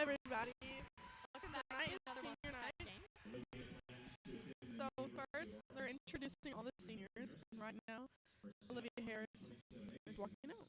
everybody. Welcome to tonight is senior night. So first, they're introducing all the seniors, and right now, Olivia Harris is walking out.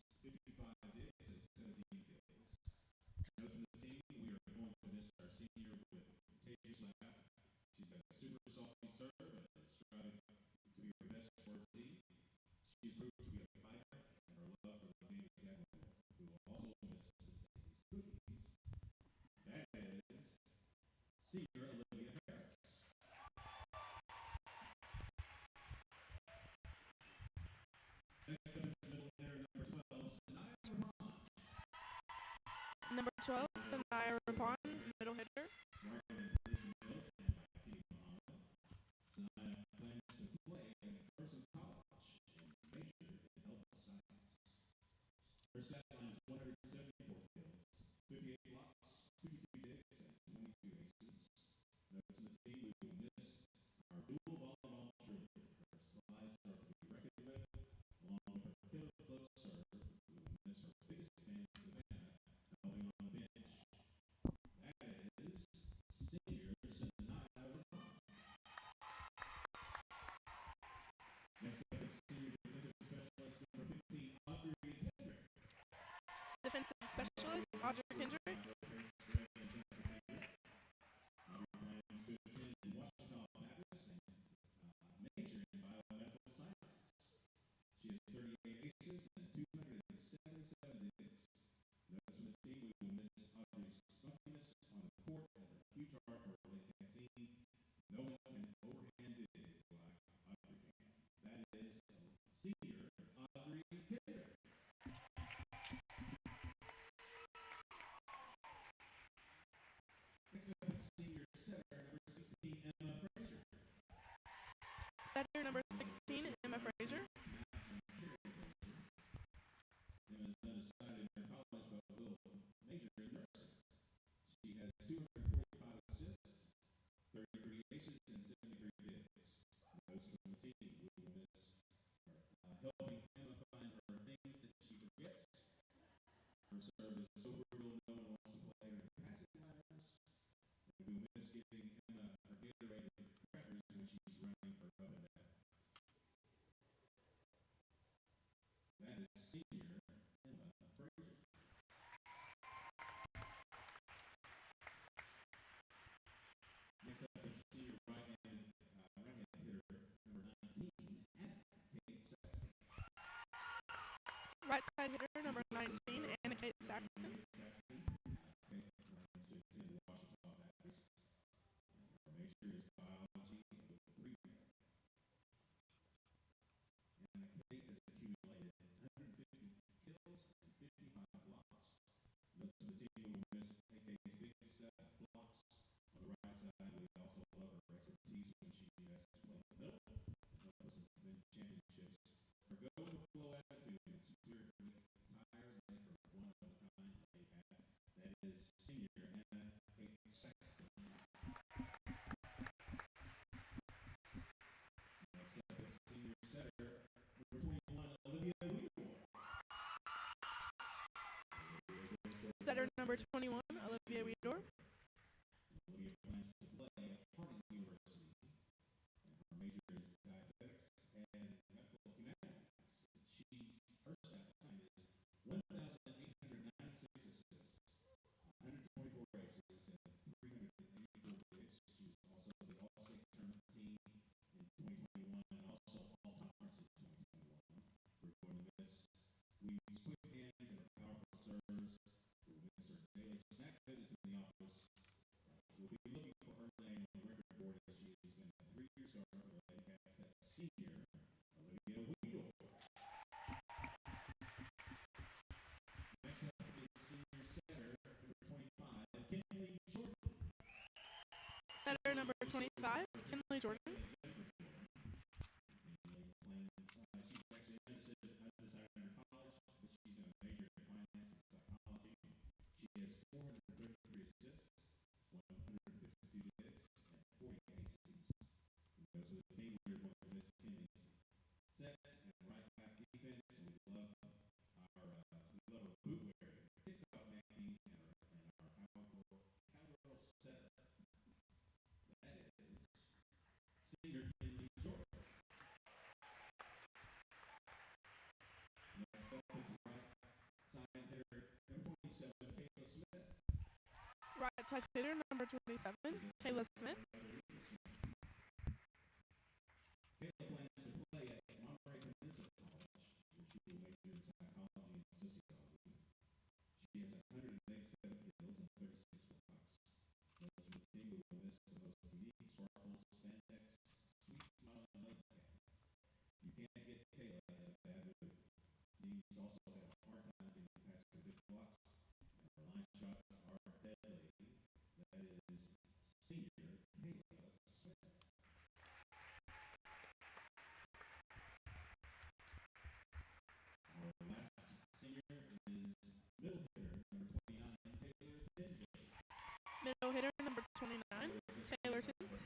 Number 12, Sanaya Rapon, middle hitter. Defensive specialist, Audrey Kendrick. Setter number 16, Emma Frazier. Right side hitter number 19, Anna Kate Saxton. Setter number 21, Olivia Weedor. Setter number 25, Kinley Jordan. outside hitter number 27, Kayla Smith. Middle hitter number 29, Taylor Tinsley.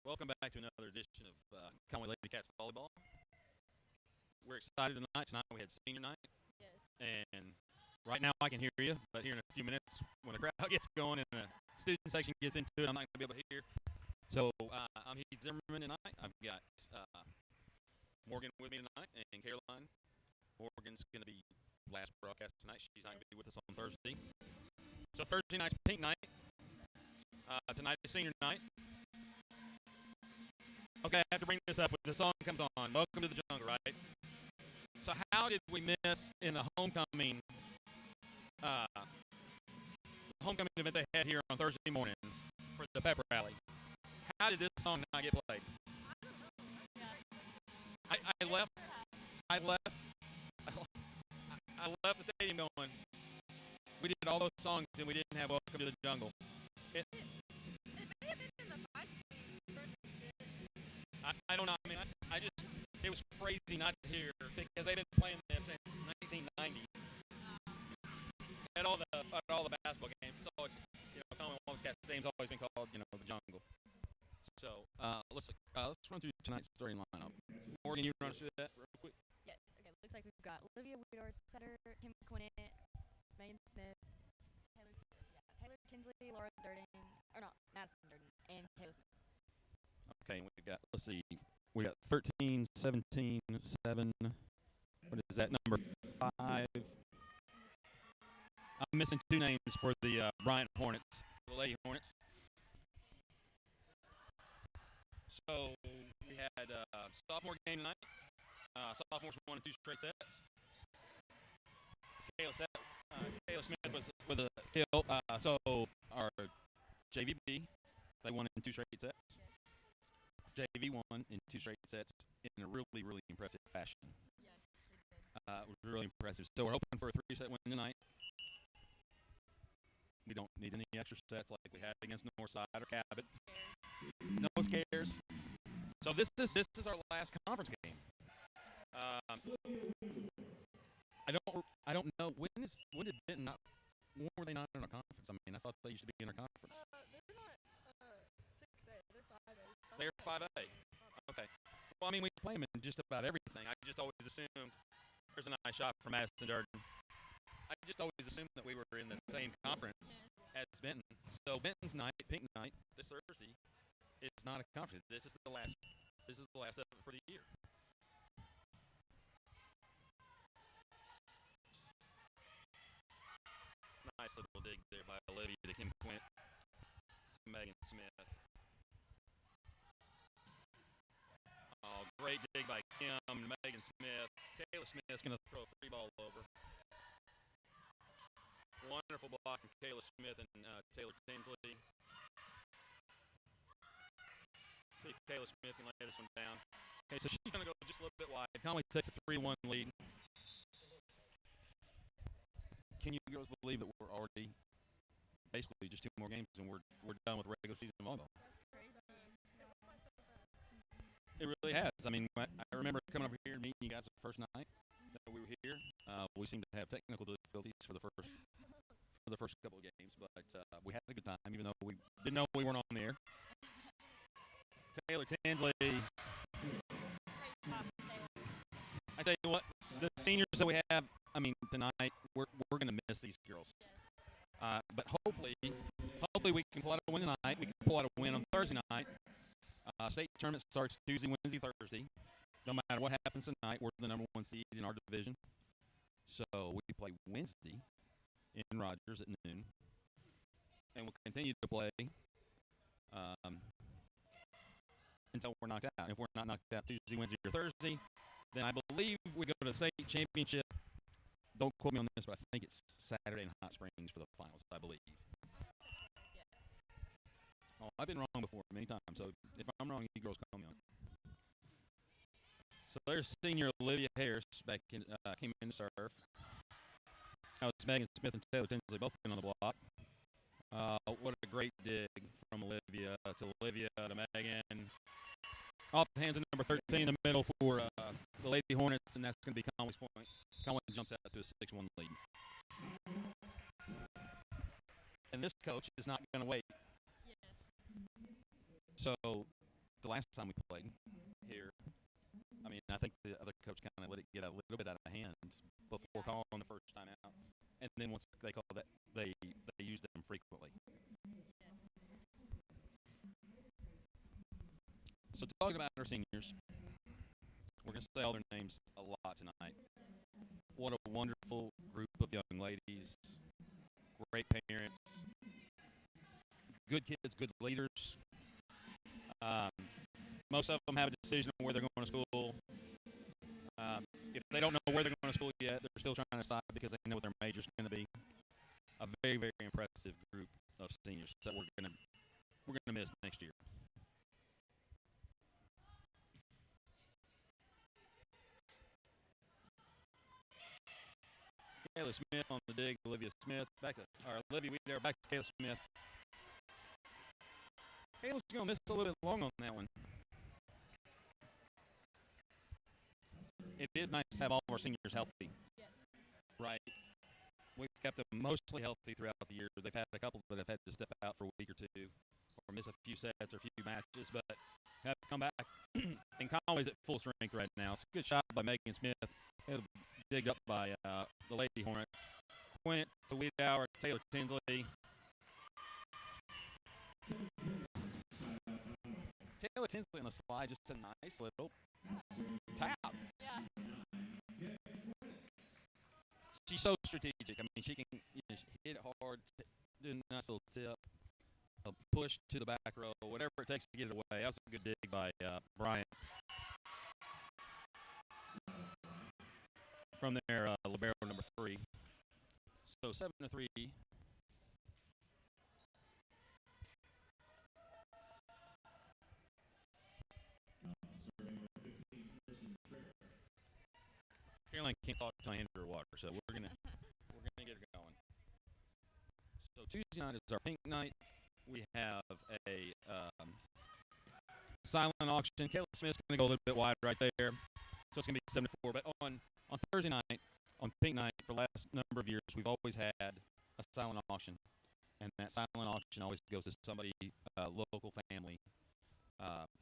Welcome back to another edition of Conway Lady Cats Volleyball. We're excited tonight. Tonight we had senior night. Yes. And right now I can hear you, but here in a few minutes when the crowd gets going and the student section gets into it, I'm not going to be able to hear. So I'm Heath Zimmerman tonight. I've got Morgan with me tonight and Caroline. Morgan's going to be last broadcast tonight. She's not going to be with us on Thursday. So Thursday night's pink night. Tonight is senior night. Okay, I have to bring this up when the song comes on. Welcome to the jungle, right? So how did we miss in the homecoming event they had here on Thursday morning for the pep rally? How did this song not get played? I left the stadium going, we did all those songs and we didn't have Welcome to the Jungle. It may have been in the fight scene. I don't know. I mean, it was crazy not to hear because they've been playing this since 1990 at all the basketball games. It's always, Commonwealth Cat Stadium's always been called, the jungle. So let's run through tonight's starting lineup. Morgan, you run us through that real quick. Yes. Okay. Looks like we've got Olivia Weedor, setter, Kim Quinnett, Megan Smith, Taylor Tinsley, Laura Durden, or not, Madison Durden, and Taylor Smith. Okay, we got, let's see, we got 13, 17, 7, what is that, number 5? I'm missing 2 names for the Bryant Hornets, the Lady Hornets. So we had sophomore game tonight. Sophomores won in 2 straight sets. Kayla Smith was with a kill. So our JVB, they won in 2 straight sets. JV won in 2 straight sets in a really, really impressive fashion. Yes, we did. It was really impressive. So we're hoping for a 3-set win tonight. We don't need any extra sets like we had against Northside or Cabot. No scares. So this is our last conference game. I don't know when did Benton not? When were they not in our conference? I mean, I thought they used to be in our conference. They're not 6A. They're 5A. They're 5A. Okay. Well, I mean, we play them in just about everything. I just always assumed there's a nice shot from Madison Durden. I just always assumed that we were in the same conference as Benton. So Benton's night, pink night, this Thursday, it's not a conference. This is the last of it for the year. Nice little dig there by Olivia to Kim Quint to Megan Smith. Oh, great dig by Kim to Megan Smith. Kayla Smith's going to throw a free ball over. Wonderful block from Kayla Smith and Taylor Tinsley. See if Kayla Smith can lay this one down. Okay, so she's going to go just a little bit wide. Conway takes a 3-1 lead. Can you girls believe that we're already basically just 2 more games and we're done with regular season volleyball? It really has. I mean, I remember coming over here and meeting you guys the first night that we were here. We seemed to have technical difficulties for the first couple of games, but we had a good time, even though we didn't know we weren't on the air. Taylor Tinsley. I tell you what, the seniors that we have, I mean, tonight we're going to miss these girls. But hopefully we can pull out a win tonight. We can pull out a win on Thursday night. State tournament starts Tuesday, Wednesday, Thursday. No matter what happens tonight, we're the number 1 seed in our division. So we play Wednesday in Rogers at noon, and we'll continue to play until we're knocked out. If we're not knocked out Tuesday, Wednesday, or Thursday, then I believe we go to the state championship. Don't quote me on this, but I think it's Saturday in Hot Springs for the finals, I believe. Yes. Oh, I've been wrong before many times, so if I'm wrong, you girls call me on it. So there's senior Olivia Harris back in, came in to serve. Now it's Megan Smith and Taylor Tinsley both in on the block. What a great dig from Olivia to Megan. Off the hands of number 13 in the middle for the Lady Hornets, and that's going to be Conway's point. Conway jumps out to a 6-1 lead. And this coach is not going to wait. Yes. So the last time we played here, I mean, I think the other coach kind of let it get a little bit out of hand before calling the first time out, and then once they called that, they used them frequently. So talking about our seniors, we're going to say all their names a lot tonight. What a wonderful group of young ladies, great parents, good kids, good leaders. Most of them have a decision on where they're going to school. If they don't know where they're going to school yet, they're still trying to decide because they know what their major's going to be. A very, very impressive group of seniors that we're gonna miss next year. Kayla Smith on the dig. Olivia Smith Olivia Weeder back to Kayla Smith. Kayla's gonna miss a little bit long on that one. It is nice to have all of our seniors healthy. Yes. Right. We've kept them mostly healthy throughout the year. They've had a couple that have had to step out for a week or two or miss a few sets or a few matches, but have to come back. And Conway's at full strength right now. It's a good shot by Megan Smith. It'll be digged up by the Lady Hornets. Quint to Wiedauer, Taylor Tinsley. Taylor Tinsley on the slide, just a nice little tap. Yeah. She's so strategic. I mean, she can hit it hard, do a nice little tip, a push to the back row, whatever it takes to get it away. That was a good dig by Bryant. From there, libero number 3. So 7-3. Caroline can't talk till I hand her water, so we're gonna get her going. So Tuesday night is our pink night. We have a silent auction. Kayla Smith's gonna go a little bit wide right there, so it's gonna be 7-4. But on Thursday night, on pink night, for the last number of years, we've always had a silent auction, and that silent auction always goes to somebody local family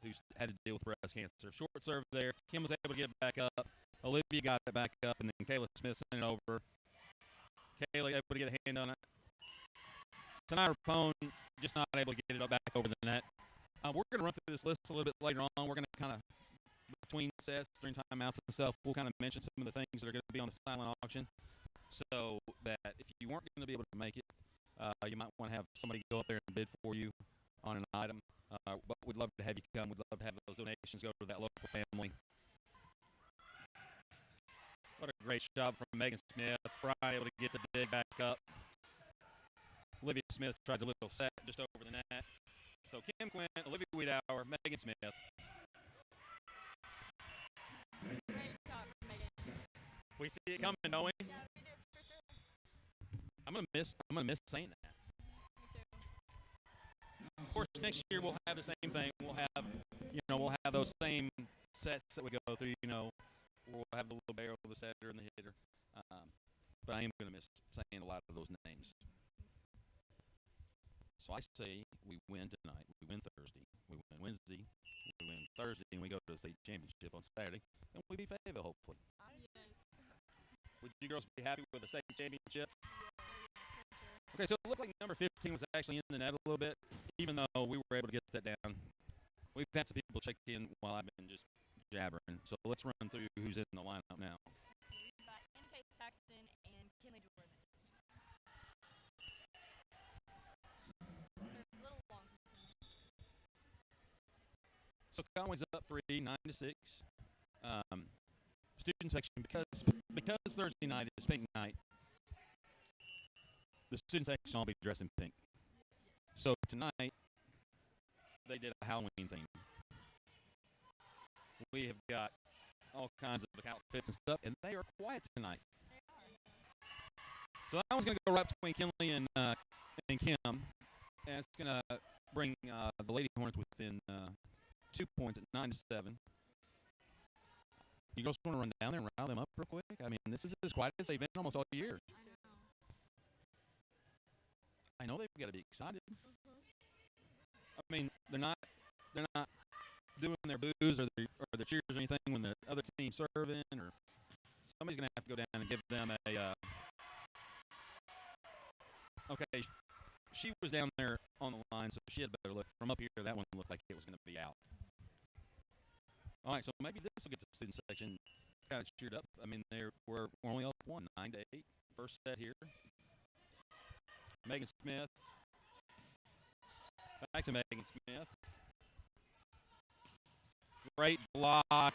who's had to deal with breast cancer. Short serve there. Kim was able to get it back up. Olivia got it back up, and then Kayla Smith sent it over. Kayla able to get a hand on it. Tonight, Rapone just not able to get it back over the net. We're going to run through this list a little bit later on. We're going to kind of, between sets, during timeouts and stuff, we'll kind of mention some of the things that are going to be on the silent auction so that if you weren't going to be able to make it, you might want to have somebody go up there and bid for you on an item. But we'd love to have you come. We'd love to have those donations go to that local family. What a great job from Megan Smith. Bryant able to get the dig back up. Olivia Smith tried a little set just over the net. So Kim Quint, Olivia Wiedauer, Megan Smith. Great shot from Megan. We see it coming, don't we? Yeah, we do for sure. I'm gonna miss saying that. Me too. Of course, next year we'll have the same thing. We'll have those same sets that we go through. We'll have the little barrel, the setter, and the hitter. But I am going to miss saying a lot of those names. So I say we win tonight. We win Thursday. We win Wednesday. We win Thursday, and we go to the state championship on Saturday. And we beat Fayetteville, hopefully. Would you girls be happy with the state championship? Okay, so it looked like number 15 was actually in the net a little bit, even though we were able to get that down. We've had some people check in while I've been just jabbering. So let's run through who's in the lineup now. We've got Annika Saxton and Kinley Jordan. There's a little long. So Conway's up 3, 9-6. Student section, because Thursday night is pink night, the student section will be dressed in pink. So tonight, they did a Halloween theme. We have got all kinds of outfits and stuff, and they are quiet tonight. So that one's going to go right between Kinley and Kim, and it's going to bring the Lady Hornets within 2 points at 9-7. You girls want to run down there and rile them up real quick? I mean, this is as quiet as they've been almost all year. I know they've got to be excited. I mean, they're not doing their boos or their cheers or anything when the other team's serving, or somebody's going to have to go down and give them a okay, she was down there on the line, so she had a better look. From up here, that one looked like it was going to be out. All right, so maybe this will get the student section kind of cheered up. I mean, we're only up 9-8. First set here. Megan Smith. Back to Megan Smith. Great block.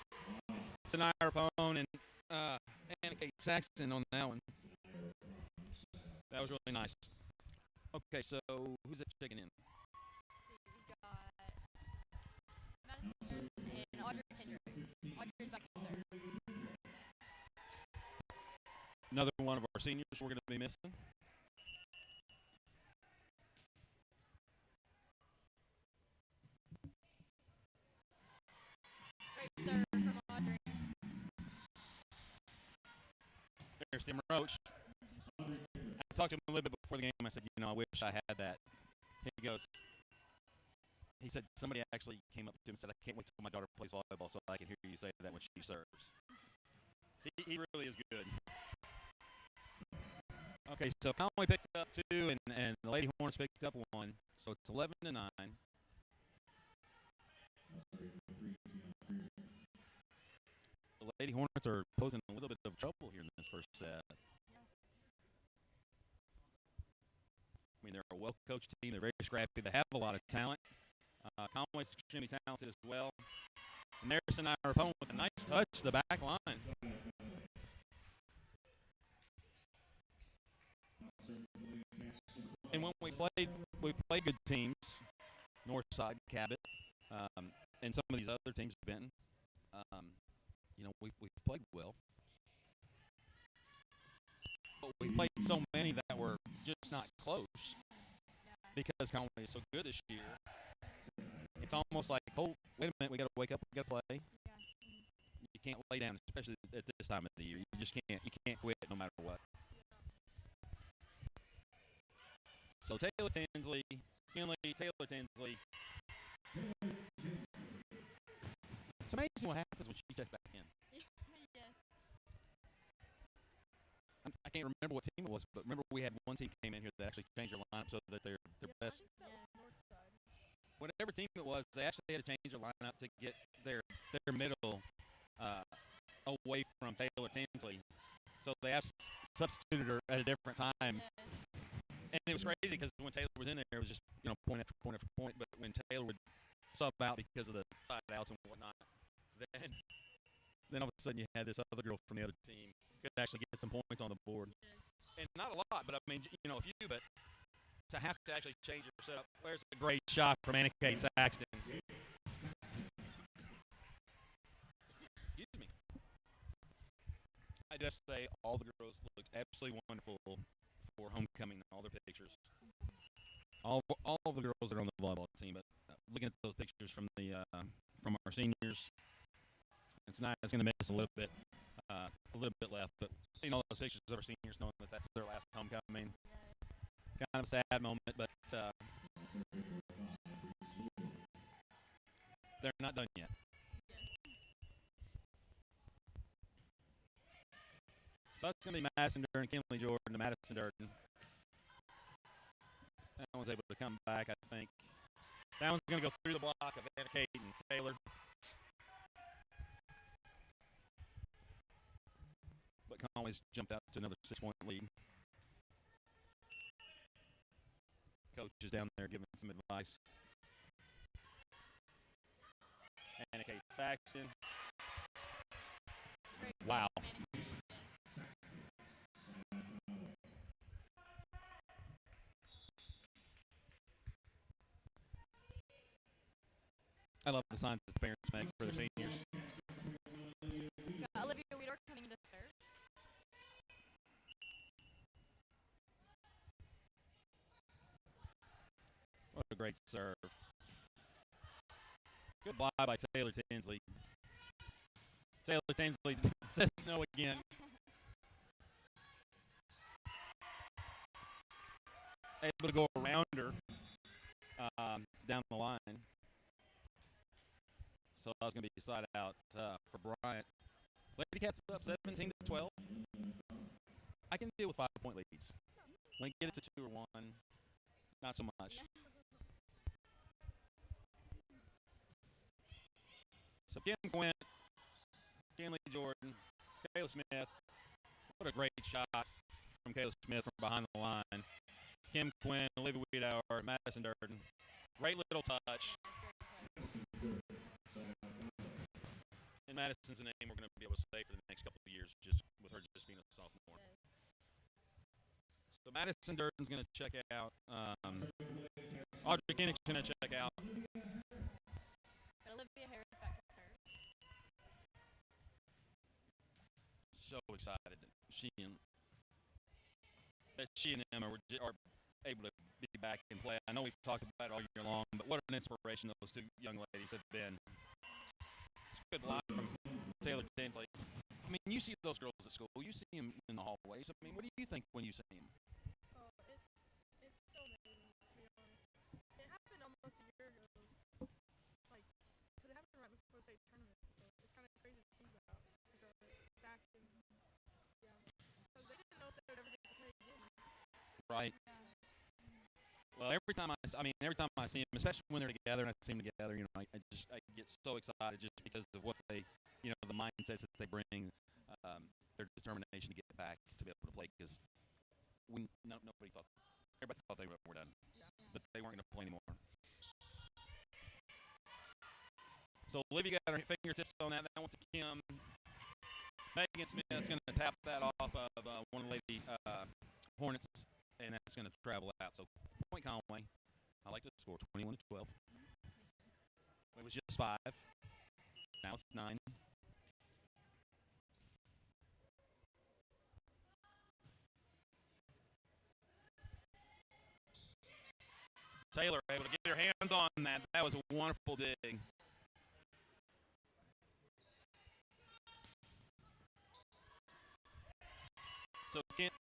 Sanaya Rapone and Anna Kate Saxton on that one. That was really nice. Okay, so who's that checking in? We got Madison and Audrey Kendrick. Audrey's back to serve. Another one of our seniors we're going to be missing. Great serve from Audrey. There's Tim Roach. I talked to him a little bit before the game. I said, I wish I had that. He said somebody actually came up to him and said, I can't wait till my daughter plays volleyball so I can hear you say that when she serves. He really is good. Okay, so Conway picked up 2, and the Lady Hornets picked up 1. So it's 11-9. The Lady Hornets are posing a little bit of trouble here in this first set. I mean, they're a well-coached team. They're very scrappy. They have a lot of talent. Conway's extremely talented as well. And there's Sanaya Rapone with a nice touch to the back line. And when we've played good teams, Northside, Cabot, and some of these other teams have been, we've played well. But we've played so many that were just not close because Conway is so good this year. It's almost like, oh, wait a minute, we got to wake up, we got to play. You can't lay down, especially at this time of the year. You just can't. You can't quit no matter what. So Taylor Tinsley, Taylor Tinsley. It's amazing what happens when she checks back in. Yes. I can't remember what team it was, but remember we had one team came in here that actually changed their lineup so that their best. Whatever team it was, they actually had to change their lineup to get their middle away from Taylor Tinsley. So they have substituted her at a different time. And it was crazy because when Taylor was in there, it was just point after point after point. But when Taylor would sub out because of the side outs and whatnot, then all of a sudden you had this other girl from the other team could actually get some points on the board. And not a lot, but I mean, a few. But to have to actually change your setup, there's a great shot from Anna Kate Saxton. Excuse me. I just say all the girls looked absolutely wonderful for homecoming and all their pictures. All of the girls that are on the volleyball team, but looking at those pictures from from our seniors, it's going to miss a little bit left. But seeing all those pictures of our seniors, knowing that that's their last homecoming, kind of a sad moment. But they're not done yet. So it's going to be Madison Durden, Kinley Jordan to Madison Durden. That one's able to come back, I think. That one's going to go through the block of Anna Kate and Taylor. But Conway's jumped out to another 6-point lead. Coach is down there giving some advice. Anna Kate Saxton. Wow. I love the signs that the parents make for their seniors. Got Olivia Weedor coming to serve. What a great serve. Good block by Taylor Tinsley. Taylor Tinsley says no again. Able to go around her down the line. So I was going to be side out for Bryant. Lady Cats up 17-12. I can deal with 5-point leads. When you get it to 2 or 1, not so much. So Kim Quinn, Kinley Jordan, Kayla Smith. What a great shot from Kayla Smith from behind the line. Kim Quinn, Olivia Wiedauer, Madison Durden. Great little touch. And Madison's a name we're going to be able to say for the next couple of years, just with her just being a sophomore. So Madison Durden's going to check out. Audrey Kinnick's going to check out. Olivia Harris back to serve. So excited that she and Emma are able to be back and play. I know we've talked about it all year long, but what an inspiration those two young ladies have been. It's a good line from Taylor Tinsley. I mean, you see those girls at school. You see them in the hallways. I mean, what do you think when you see them? Oh, it's so amazing, to be honest. It happened almost a year ago, like, because it happened right before the state tournament, so it's kind of crazy to think about. Back in, yeah, because they didn't know if they would ever get to play again. Right. Well, every time I see them, especially when they're together and I see them together, you know, I get so excited just because of what they, you know, the mindsets that they bring, their determination to get back to be able to play. Because everybody thought they were done, but they weren't going to play anymore. So Olivia got her fingertips on that. That went to Kim. Megan Smith's going to tap that off of one lady Hornets, and that's going to travel out. So point Conway. I like to score 21-12. It was just 5. Now it's 9. Taylor able to get her hands on that. That was a wonderful dig. So Kent,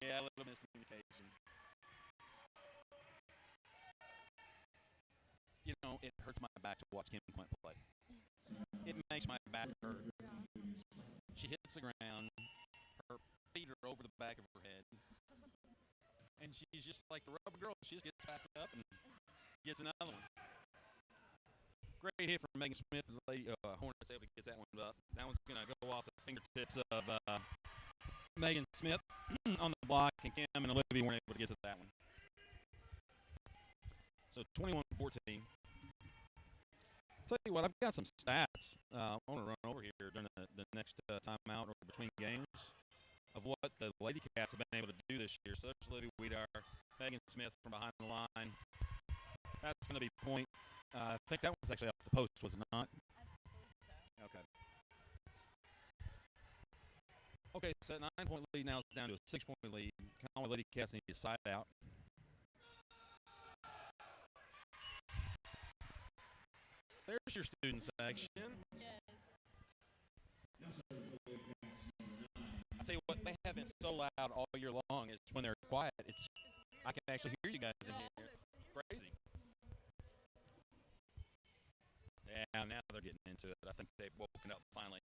yeah, a little miscommunication. You know, it hurts my back to watch Kim Quint play. It makes my back hurt. She hits the ground. Her feet are over the back of her head. And she's just like the rubber girl. She just gets back up and gets another one. Great hit from Megan Smith. The lady Hornets able to get that one up. That one's going to go off the fingertips of Megan Smith on the block, and Kim and Olivia weren't able to get to that one. So 21-14. Tell you what, I've got some stats. I want to run over here during the next timeout or between games of what the Lady Cats have been able to do this year. So there's Lady Wiedauer, Megan Smith from behind the line. That's going to be point. I think that was actually off the post, was it not? I believe so. Okay. Okay, so that 9-point lead now is down to a 6-point lead. Conway Lady Cats need to side out. There's your student section. Yes. I tell you what, they have been so loud all year long. It's when they're quiet. I can actually hear you guys in here. It's crazy. Yeah, now they're getting into it. I think they've woken up finally.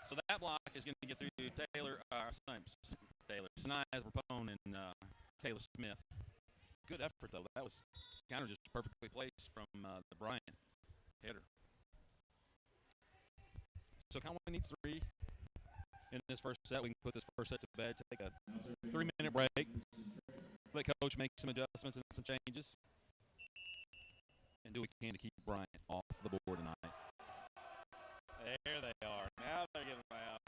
So that block is going to get through Sanaya Rapone and Kayla Smith. Good effort, though. That was kind of just perfectly placed from the Bryant hitter. So Conway needs 3 in this first set. We can put this first set to bed, take a 3-minute break, let Coach make some adjustments and some changes, and do what we can to keep Bryant off the board tonight. There they are. Now they're getting loud.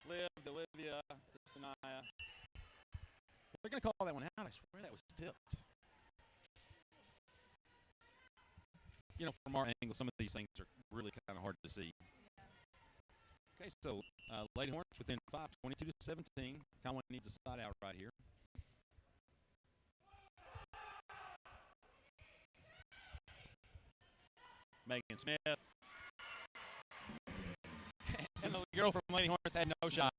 Liv to Olivia to Sanaya. They're going to call that one out. I swear that was tipped. You know, from our angle, some of these things are really kind of hard to see. Okay, so Lady Hornets within 5, 22-17. Conway needs a side out right here. Megan Smith. And the girl from Lady Hornets had no shot.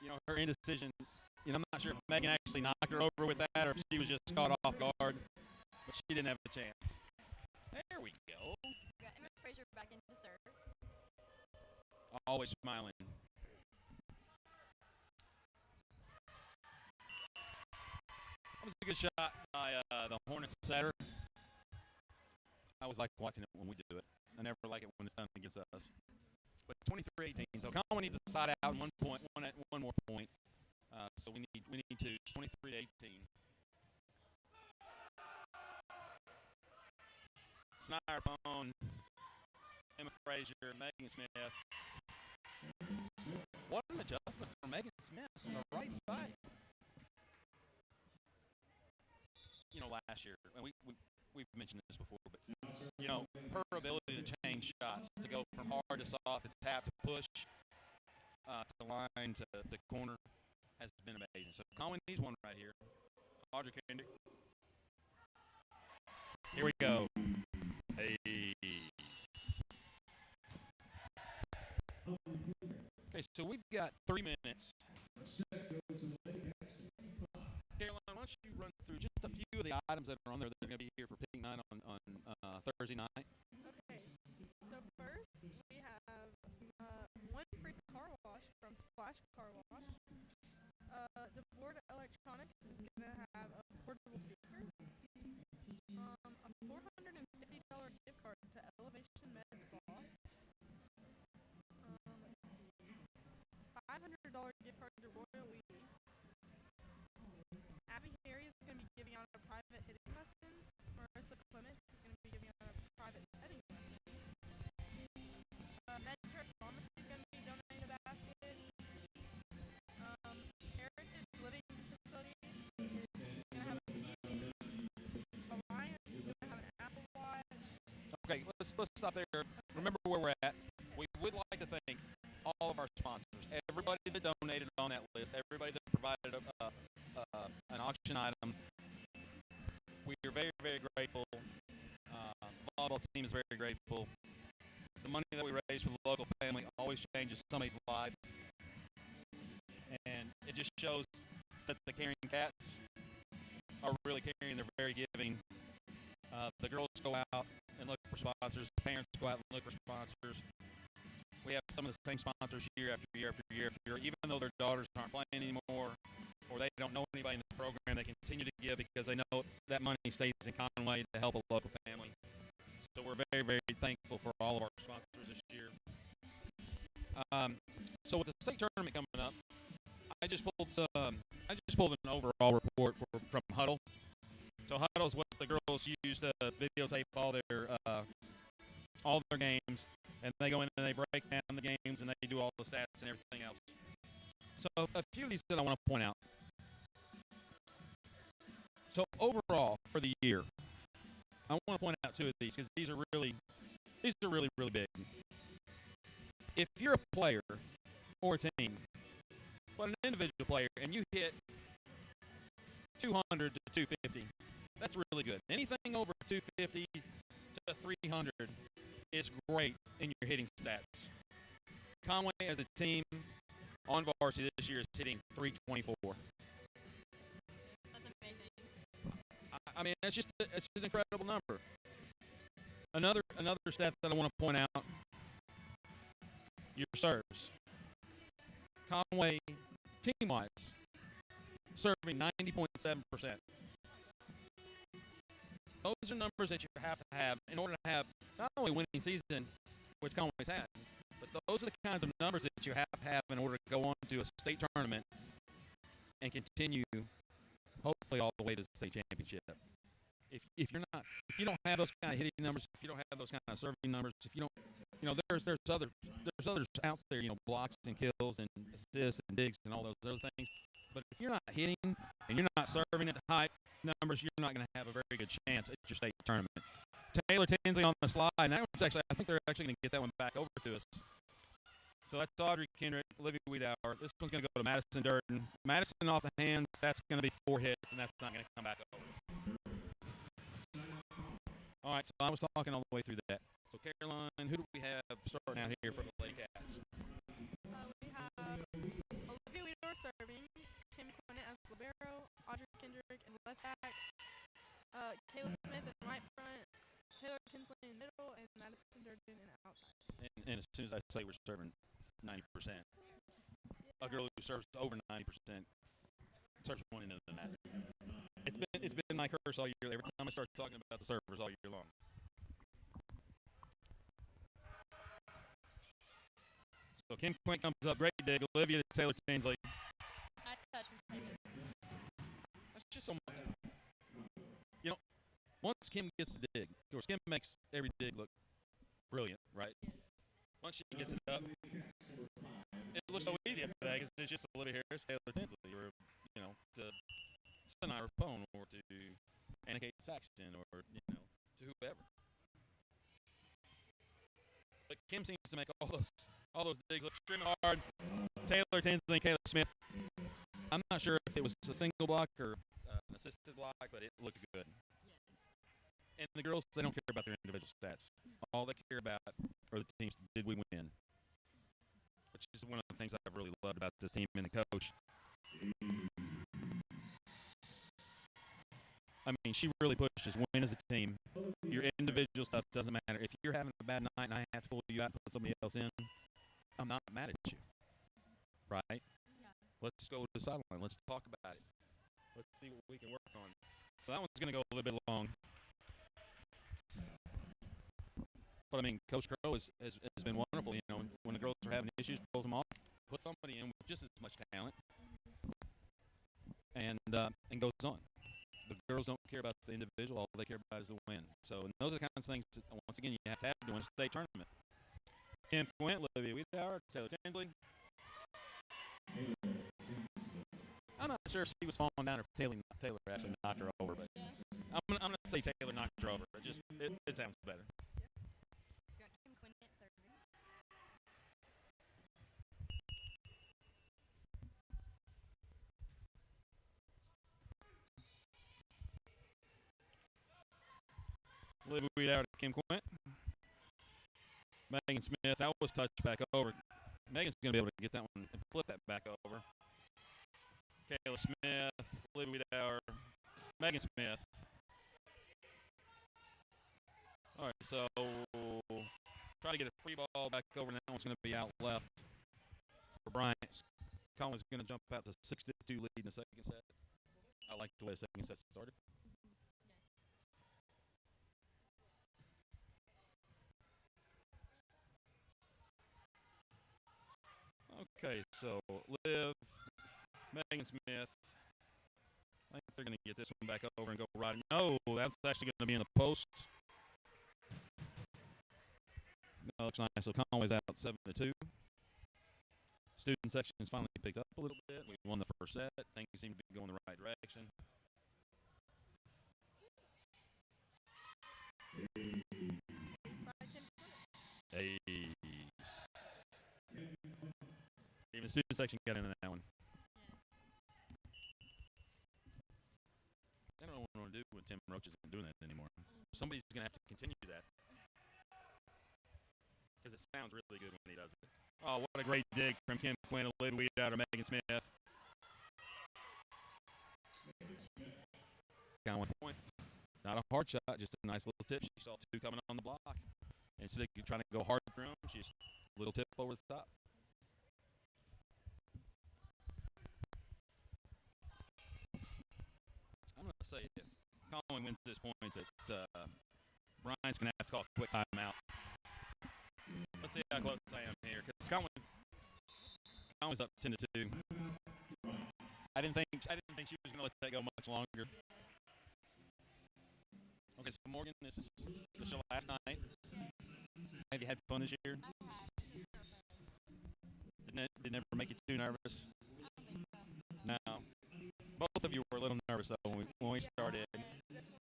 You know, her indecision I'm not sure if Megan actually knocked her over with that or if she was just caught off guard, but she didn't have a chance. There we go. We got Emma Frazier back into serve. Always smiling. That was a good shot by the Hornets setter. I always like watching it when we do it. I never like it when it's done against us. But 23-18. So Conway needs to side out one more point. So we need to 23-18. Snyder Bone, Emma Frazier, Megan Smith. What an adjustment for Megan Smith on the right side. Last year, and we've mentioned this before, but her ability to change shots, to go from hard to soft, to tap, to push, to line, to the corner, has been amazing. So Conway needs one right here. Audrey Kendrick. Here we go. Hey. Okay, so we've got 3 minutes. Caroline, why don't you run through just a few of the items that are on there that are going to be here for picking night on Thursday night? Okay. So first, we have one free car wash from Splash Car Wash. DeBoard Electronics is going to have a portable speaker. A $450 gift card to Elevation Med Spa. $500 gift card to Royal Weedy. Abby Harry is going to be giving out a private hitting lesson. Marissa Clements is going to be giving out a private setting lesson. Medicare Pharmacy is going to be donating a basket. Heritage Living Facility is going to have a TV. Bryant is going to have an Apple Watch. Okay, let's stop there. Remember where we're at. We would like to thank all of our sponsors, everybody that donated on that list, everybody that provided an auction item. We are very, very grateful. The volleyball team is very grateful. The money that we raise for the local family always changes somebody's life. And it just shows that the caring cats are really caring. They're very giving. The girls go out and look for sponsors. The parents go out and look for sponsors. We have some of the same sponsors year after year after year after year. Even though their daughters aren't playing anymore or they don't know anybody in the program, they continue to give because they know that money stays in Conway to help a local family. So we're very, very thankful for all of our sponsors this year. So with the state tournament coming up, I just pulled an overall report from Huddle. So Huddle is what the girls use to videotape all their games, and they go in and they break down the games and they do all the stats and everything else. So a few of these that I want to point out. So overall for the year, I want to point out 2 of these because these are really, really big. If you're a player or a team, but an individual player, and you hit 200 to 250, that's really good. Anything over 250 to 300 is great in your hitting stats. Conway as a team on varsity this year is hitting 324. That's amazing. I mean, it's an incredible number. Another stat that I want to point out, your serves. Conway, team-wise, serving 90.7%. Those are numbers that you have to have in order to have not only a winning season, which Conway's had, but those are the kinds of numbers that you have to have in order to go on to a state tournament and continue, hopefully, all the way to the state championship. If you don't have those kind of hitting numbers, if you don't have those kind of serving numbers, if you don't, there's others out there, blocks and kills and assists and digs and all those other things. But if you're not hitting and you're not serving at the high numbers, you're not going to have a very good chance at your state tournament. Taylor Tinsley on the slide. And that one's I think they're actually going to get that one back over to us. So that's Audrey Kendrick, Olivia Wiedauer. This one's going to go to Madison Durden. Madison off the hands. That's going to be 4 hits, and that's not going to come back over. All right, so I was talking all the way through that. So Caroline, who do we have starting out here for the Lady Cats? We have Olivia Wiedauer serving, Kim Quinn And as soon as I say we're serving 90%, a girl who serves over 90% serves one end of the net. It's been my curse all year. Every time I start talking about the servers all year long. So Kim Quint comes up, great dig. Olivia Taylor Tinsley. Nice touch from Taylor. That's just so much. You know, once Kim gets the dig, of course, Kim makes every dig look brilliant, right? Once she gets it up, it looks so easy after that because it's just Olivia Harris, Taylor Tinsley, or, you know, to Sinai Rapone, or to Anna Kate Saxton, or, you know, to whoever. But Kim seems to make all those digs look extremely hard. Taylor Tinsley and Kayla Smith. I'm not sure if it was a single block or an assisted block, but it looked good. And the girls, they don't care about their individual stats. All they care about are the teams. Did we win? Which is one of the things I've really loved about this team and the coach. I mean, she really pushes win as a team. Your individual stuff doesn't matter. If you're having a bad night and I have to pull you out and put somebody else in, I'm not mad at you. Right? Yeah. Let's go to the sideline. Let's talk about it. Let's see what we can work on. So that one's going to go a little bit long. But, I mean, Coach Crow has been wonderful. You know, when the girls are having issues, pulls them off, puts somebody in with just as much talent, and goes on. The girls don't care about the individual. All they care about is the win. So, and those are the kinds of things that, once again, you have to have to win a state tournament. Kim Quint, Olivia Wiedauer, Taylor Tinsley. I'm not sure if she was falling down or if Taylor actually knocked her over, but I'm going to say Taylor knocked her over. It sounds better. Got Kim Quinn serving. Olivia Wiedauer to Kim Quint. Megan Smith, that was touched back over. Megan's going to be able to get that one and flip that back over. Kayla Smith, Olivia Wiedauer, Megan Smith. All right, so try to get a free ball back over, and that one's going to be out left for Bryant. Conway's going to jump out to 6-2 lead in the second set. I like the way the second set started. Okay, so Liv, Megan Smith. I think they're going to get this one back over and go right. No, that's actually going to be in the post. No, looks nice. So Conway's out 7-2. Student section's finally picked up a little bit. We won the first set. Things seem to be going the right direction. Ace. Even the student section got into that one. I don't know what I want to do when Tim Roach isn't doing that anymore. Somebody's going to have to continue that. Because it sounds really good when he does it. Oh, what a great dig from Kim Quinn, Olivia Wiedauer, Megan Smith. Got 1 point. Not a hard shot, just a nice little tip. She saw two coming on the block. Instead of trying to go hard through them, she's a little tip over the top. I'm going to say if Conway wins this point that Bryant's going to have to call a quick timeout. Let's see how close I am here, because Conway's up 10-2. I didn't think she was going to let that go much longer. Okay, so Morgan, this is the show last night. Have you had fun this year? Did never make you too nervous? No. Both of you were a little nervous though when we started.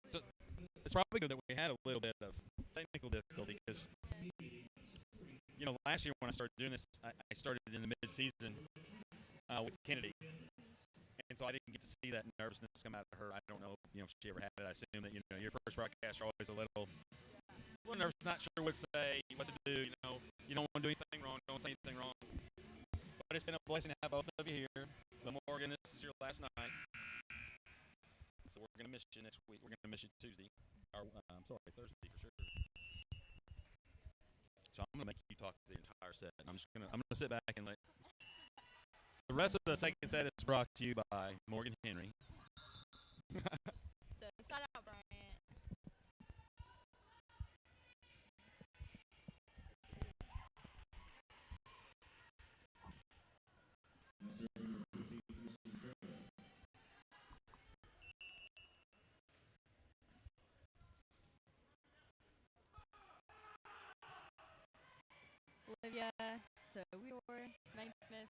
So it's probably good that we had a little bit of technical difficulty because, you know, last year when I started doing this, I started in the mid-season with Kennedy. And so I didn't get to see that nervousness come out of her. I don't know, you know, if she ever had it. I assume that, you know, your first broadcasts are always a little nervous, not sure what to say, what to do. You know, you don't want to do anything wrong, don't say anything wrong. But it's been a blessing to have both of you here. But Morgan, this is your last night. So we're going to miss you next week. We're going to miss you Tuesday. Or, I'm sorry, Thursday for sure. So I'm gonna make you talk the entire set. And I'm gonna sit back and let the rest of the second set is brought to you by Morgan Henry. So start out, Bryant. Olivia, so Weor, Megan Smith.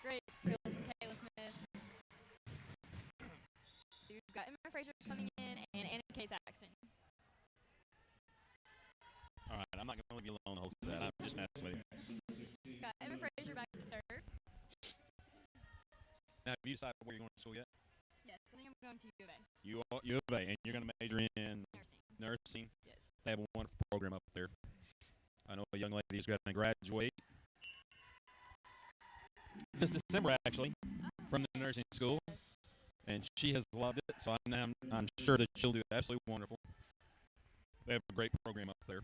Great kill from Taylor Smith. So we've got Emma Fraser coming in and Anna K. Saxton. All right, I'm not gonna leave you alone the whole set. I'm just messing with you. We've got Emma Fraser back to serve. Now, have you decided where you're going to school yet? Yes, I think I'm going to U of A. U of A, and you're going to major in Nursing. nursing. Yes. They have a wonderful program up there. I know a young lady who's going to graduate this December, actually, from the nursing school, and she has loved it. So I'm sure that she'll do absolutely wonderful. They have a great program up there.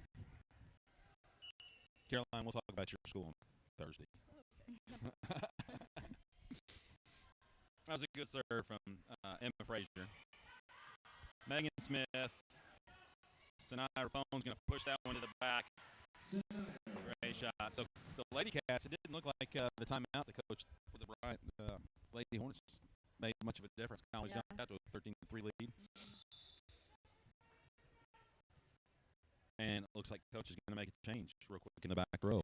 Caroline, we'll talk about your school on Thursday. That was a good serve from Emma Fraser. Megan Smith. Sanaya Rapone's going to push that one to the back. Great shot. So the Lady Cats, it didn't look like the timeout the coach for the Bryant Lady Hornets made much of a difference. Conway's jumped out to a 13-3 lead. And it looks like coach is going to make a change real quick in the back row.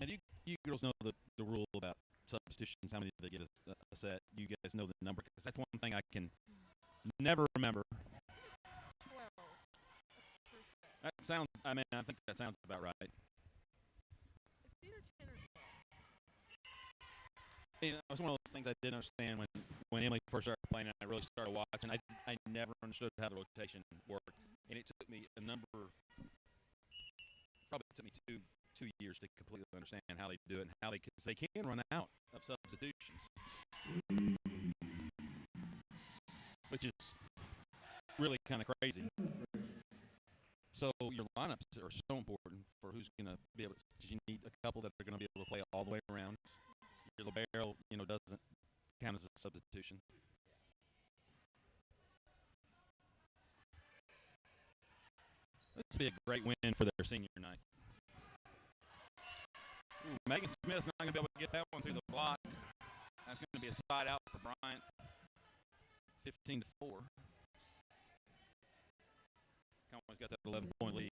Now, you girls know the rule about substitutions, how many did they get a set? You guys know the number, because that's one thing I can never remember. 12. I think that sounds about right. It's either 10 or 12. You know, it was one of those things I didn't understand when Emily first started playing, and I really started watching. I never understood how the rotation worked, and it took me probably took me two years to completely understand how they do it and how they can run out of substitutions, which is really kind of crazy. So your lineups are so important for who's going to be able to, because you need a couple that are going to be able to play all the way around. Your libero, doesn't count as a substitution. This would be a great win for their senior night. Ooh, Megan Smith's not going to be able to get that one through the block. That's going to be a side out for Bryant. 15-4. Conway's got that 11-point lead.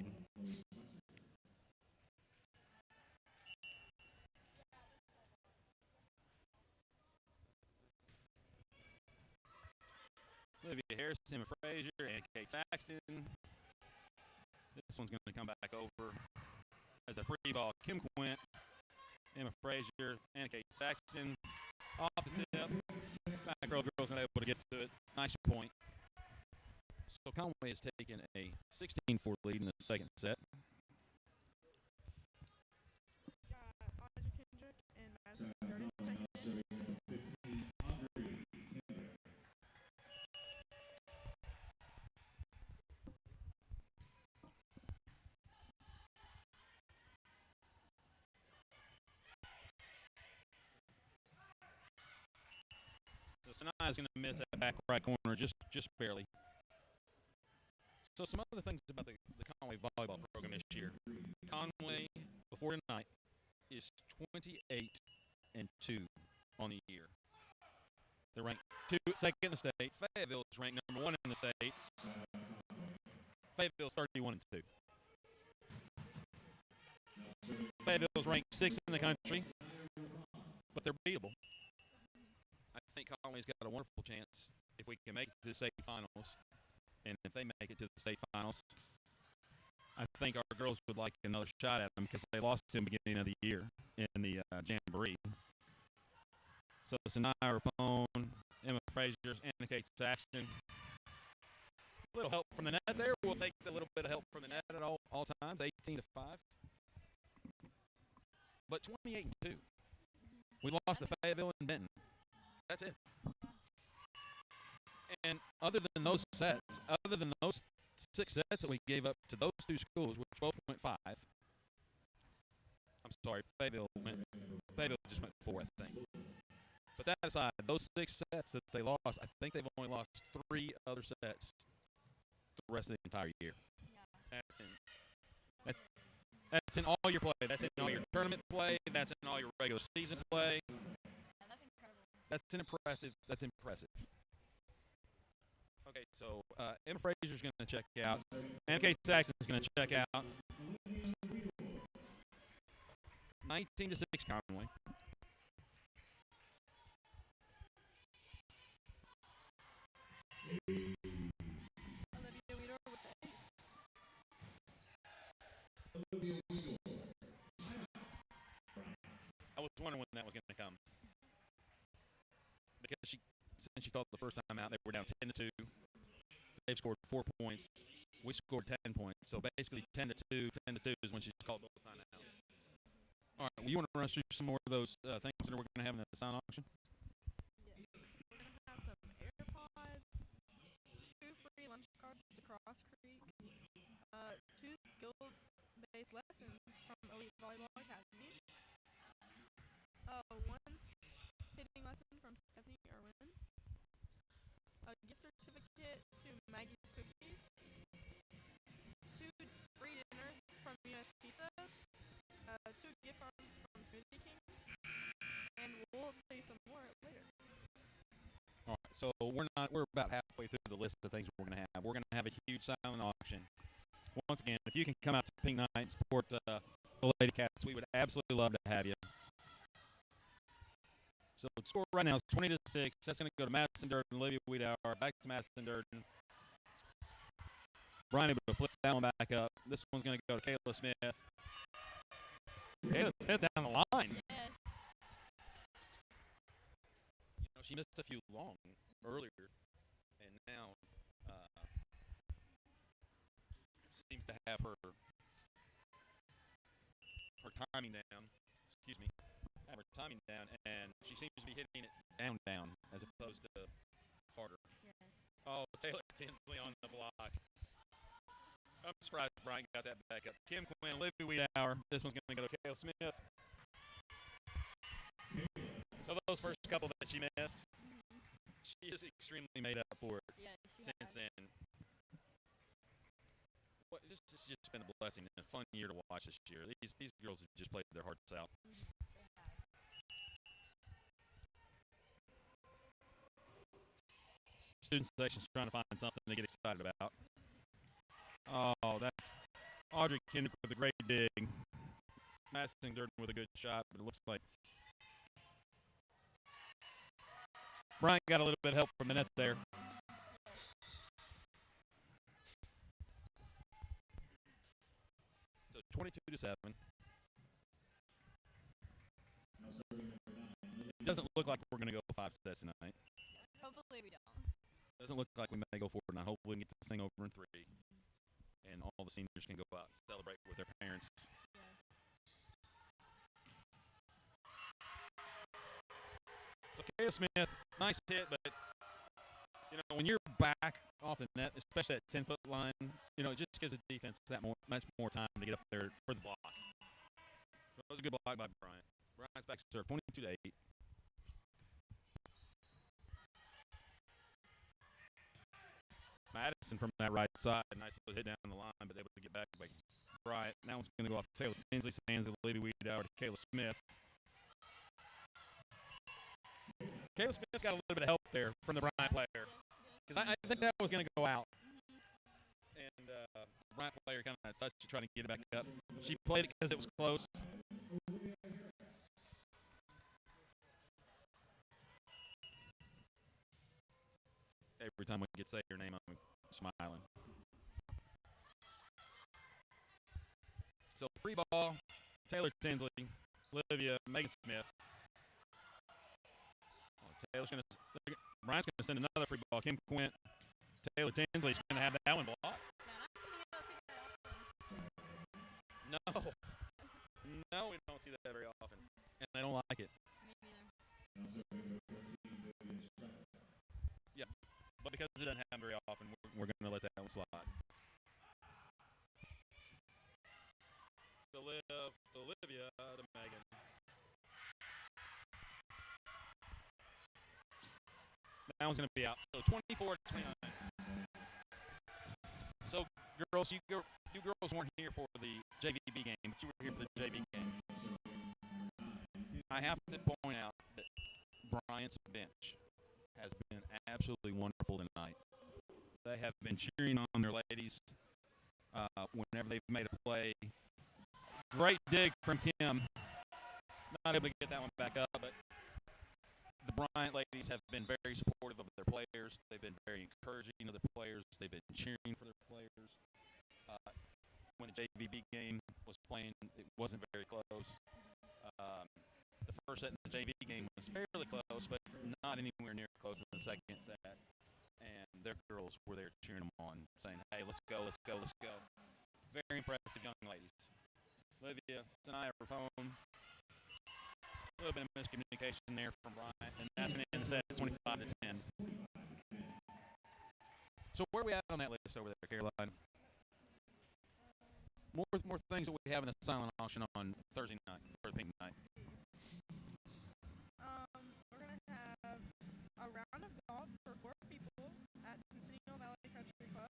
Olivia Harris, Emma Fraser, and Kate Saxton. This one's going to come back over as a free ball. Kim Quint, Emma Fraser, and Kate Saxton. Off the tip. Back row girl's not able to get to it. Nice point. So Conway has taken a 16-4 lead in the second set. So Sanaya's going to miss that back right corner just barely. So some other things about the Conway volleyball program this year. Conway, before tonight, is 28-2 on the year. They're ranked second in the state. Fayetteville is ranked number 1 in the state. Fayetteville's 31-2. Fayetteville's ranked 6th in the country, but they're beatable. I think Conway's got a wonderful chance if we can make it to the state finals. And if they make it to the state finals, I think our girls would like another shot at them because they lost in the beginning of the year in the Jamboree. So Sanaya Rapone, Emma Fraser, Anna Kate Saxton. A little help from the net there. We'll take a little bit of help from the net at all times, 18-5. But 28-2. We lost to Fayetteville and Benton. That's it. And other those sets, other than those 6 sets that we gave up to those 2 schools, which both went 5. I'm sorry, Fayetteville just went 4, I think. But that aside, those 6 sets that they lost, I think they've only lost 3 other sets the rest of the entire year. Yeah. That's in all your play. That's in all your tournament play. That's in all your regular season play. Yeah, that's incredible. That's impressive. Okay, so Emma Frazier's going to check out. Anna Kate Saxon's going to check out. 19-6 Conway. Olivia Weeder with the 8. I was wondering when that was going to come. Because since she called the first time out, they were down 10-2. They've scored 4 points. We scored 10 points. So basically 10-2 is when she's called both timeouts. All right, well, you want to run through some more of those things that we're going to have in the silent auction? Yes. We're going to have some AirPods, 2 free lunch cards to Cross Creek, 2 skill-based lessons from Elite Volleyball Academy, 1 hitting lesson from Stephanie Irwin, a gift certificate to Maggie's Cookies, 2 free dinners from US Pizza, 2 gift cards from Smoothie King, and we'll tell you some more later. All right, so we're about halfway through the list of things we're going to have. We're going to have a huge silent auction. Once again, if you can come out to Pink Night and support the Lady Cats, we would absolutely love to have you. So the score right now is 20-6. That's going to go to Madison Durden, Olivia Wiedauer, back to Madison Durden. Bryant able to flip that one back up. This one's going to go to Kayla Smith. Kayla Smith down the line. Yes. You know, she missed a few long earlier, and now seems to have her timing down. Excuse me. Have her timing down, and she seems to be hitting it down as opposed to harder. Yes. Oh, Taylor Tinsley on the block. I'm surprised Bryant got that back up. Kim Quinn, Olivia Wiedauer. This one's going to go to Kayla Smith. So those first couple that she missed, she is extremely made up for it since then. Well, this has just been a blessing and a fun year to watch this year. These girls have just played their hearts out. Student section's trying to find something to get excited about. Oh, that's Audrey Kendrick with a great dig. Madison Durden with a good shot, but it looks like Bryant got a little bit of help from the net there. So 22-7. It doesn't look like we're going to go 5 sets tonight. Yes. Hopefully we don't. Doesn't look like we may go forward, and I hope we can get this thing over in 3. And all the seniors can go out and celebrate with their parents. Yes. So Kayla Smith, nice hit, but you know when you're back off the net, especially that 10-foot line, you know it just gives the defense much more time to get up there for the block. So that was a good block by Bryant. Bryant's back to serve, 22-8. Madison from that right side, nice little hit down the line, but able to get back by Bryant. Now it's going to go off to Taylor Tinsley, Sands, Olivia Wiedauer to Kayla Smith. Kayla Smith got a little bit of help there from the Bryant player, because I think that was going to go out. And Bryant player kind of touched it, trying to get it back up. She played it because it was close. Every time we get to say her name, I'm smiling. So free ball, Taylor Tinsley, Olivia, Megan Smith. Oh, Bryant's going to send another free ball. Kim Quint, Taylor Tinsley's going to have that one blocked. No. No, we don't see that very often. And I don't like it. Me neither. Yeah. But because it doesn't happen very often, we're going to let that one slide. To Olivia, to Megan. That one's going to be out. So 24 to 29. So, girls, you girls weren't here for the JVB game, but you were here for the JV game. I have to point out that Bryant's bench has been absolutely wonderful tonight. They have been cheering on their ladies whenever they've made a play. Great dig from Kim. Not able to get that one back up, but the Bryant ladies have been very supportive of their players. They've been very encouraging of their players. They've been cheering for their players. When the JVB game was playing, it wasn't very close. The first set in the JV game was fairly close, but not anywhere near close in the second set. And their girls were there cheering them on, saying, hey, let's go, let's go, let's go. Very impressive young ladies. Olivia, Sanaya Rapone. A little bit of miscommunication there from Bryant, and that's going to end the set 25 to 10. So where are we at on that list over there, Caroline? More things that we have in the silent auction on Thursday night, for the pink night. We're going to have a round of golf for 4 people at Centennial Valley Country Club.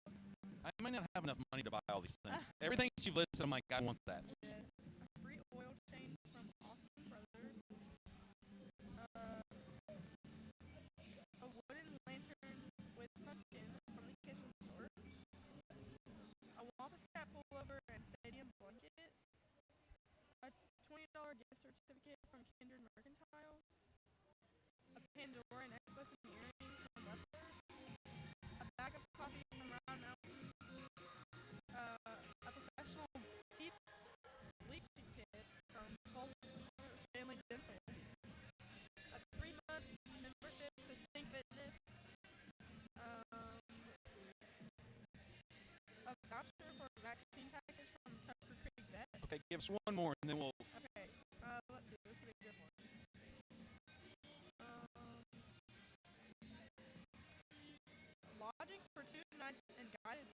I may not have enough money to buy all these things. Everything that you've listed, I'm like, I want that. Yes. A free oil change from Austin Brothers. A wooden lantern with pumpkin from the kitchen store. A Wampus Cat pullover and stadium blanket. A $20 gift certificate from Kindred Mercantile. A Pandora necklace and earrings from Butler's. A bag of coffee from Round Mountain. A professional teeth bleaching kit from Family Dental. A 3-month membership to Sing Fitness. A voucher for a vaccine package from Tucker Creek Vet. Okay, give us one more, and then we'll. Okay, let's see. This could be a good one. Lodging for 2 nights and guided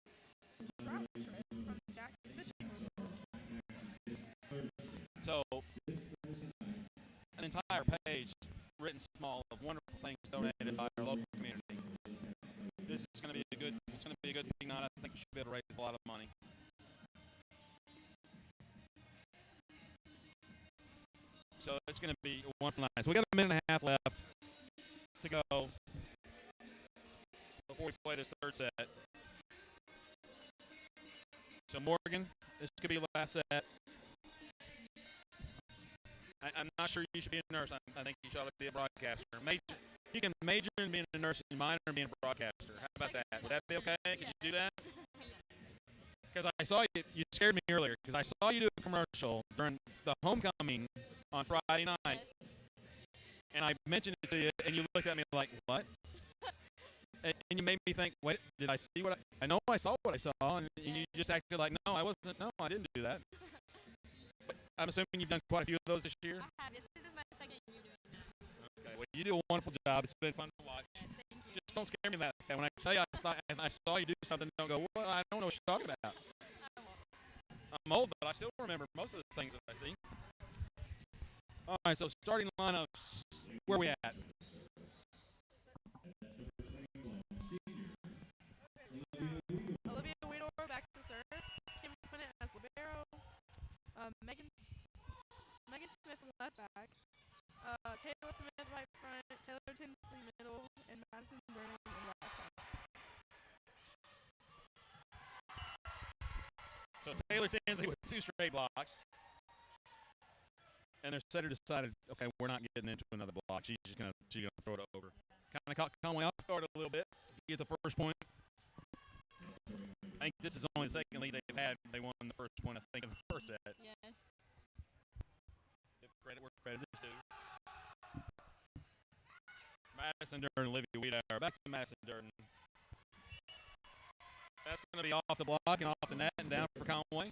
travel trip from Jack's Fishing Resort. So, an entire page written small of wonderful things donated by our local community. This is going to be a good. It's going to be a good pink night. I think we should be able to raise a lot of money. So it's going to be a wonderful night. So we got a minute and a half left to go before we play this third set. So Morgan, this could be the last set. I'm not sure you should be a nurse. I think you should be a broadcaster. You can major in being a nurse and minor in being a broadcaster. How about that? Would that be okay? Could you do that? Because I saw you scared me earlier because I saw you do a commercial during the homecoming on Friday night. And I mentioned it to you, and you looked at me like, what? And you made me think, wait, did I see what I know I saw what I saw, and you just acted like, no, I didn't do that. But I'm assuming you've done quite a few of those this year? I have. This is my second year doing that. Okay, well, you do a wonderful job. It's been fun to watch. Yes, thank you. Just don't scare me that way. When I tell you I saw you do something, don't go, well, I don't know what you're talking about. I won't. I'm old, but I still remember most of the things that I see. All right, so starting lineups, where are we at? Olivia Weedor back to serve. Kim Quinnett as libero. Megan Smith left back. Kayla Smith right front. Taylor Tinsley middle, and Madison Burning in left front. So Taylor Tinsley with 2 straight blocks. And their setter decided, okay, we're not getting into another block. She's gonna throw it over. Kind of caught Conway off guard a little bit to get the first point. I think this is only the second lead they've had. They won the first one, I think, in the first set. Yes. Give credit where credit is due. Madison Durden, Olivia Wiedauer. Back to Madison Durden. That's going to be off the block and off the net and down for Conway.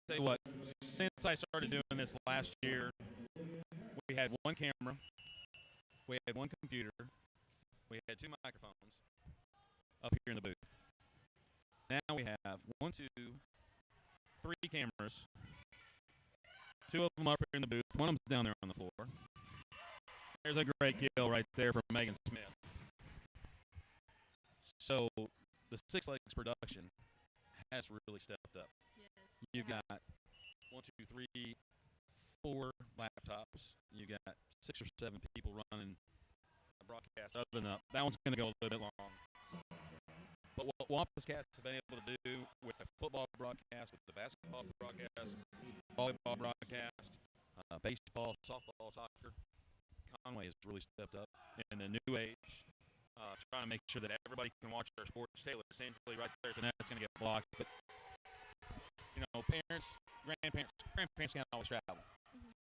tell you what, since I started doing this last year, we had one camera, we had one computer, we had 2 microphones up here in the booth. Now we have 1, 2, 3 cameras, 2 of them up here in the booth, one of them's down there on the floor. There's a great kill right there from Megan Smith. So the Six Legs production has really stepped up. Yes. You've got 1, 2, 3, 4 laptops. You got 6 or 7 people running a broadcast. Other than that one's going to go a little bit long. But what Wampus Cats have been able to do with the football broadcast, with the basketball broadcast, volleyball broadcast, baseball, softball, soccer, Conway has really stepped up in the new age, trying to make sure that everybody can watch our sports. Taylor Tinsley right there tonight is going to get blocked. But, you know, parents, grandparents can't always travel.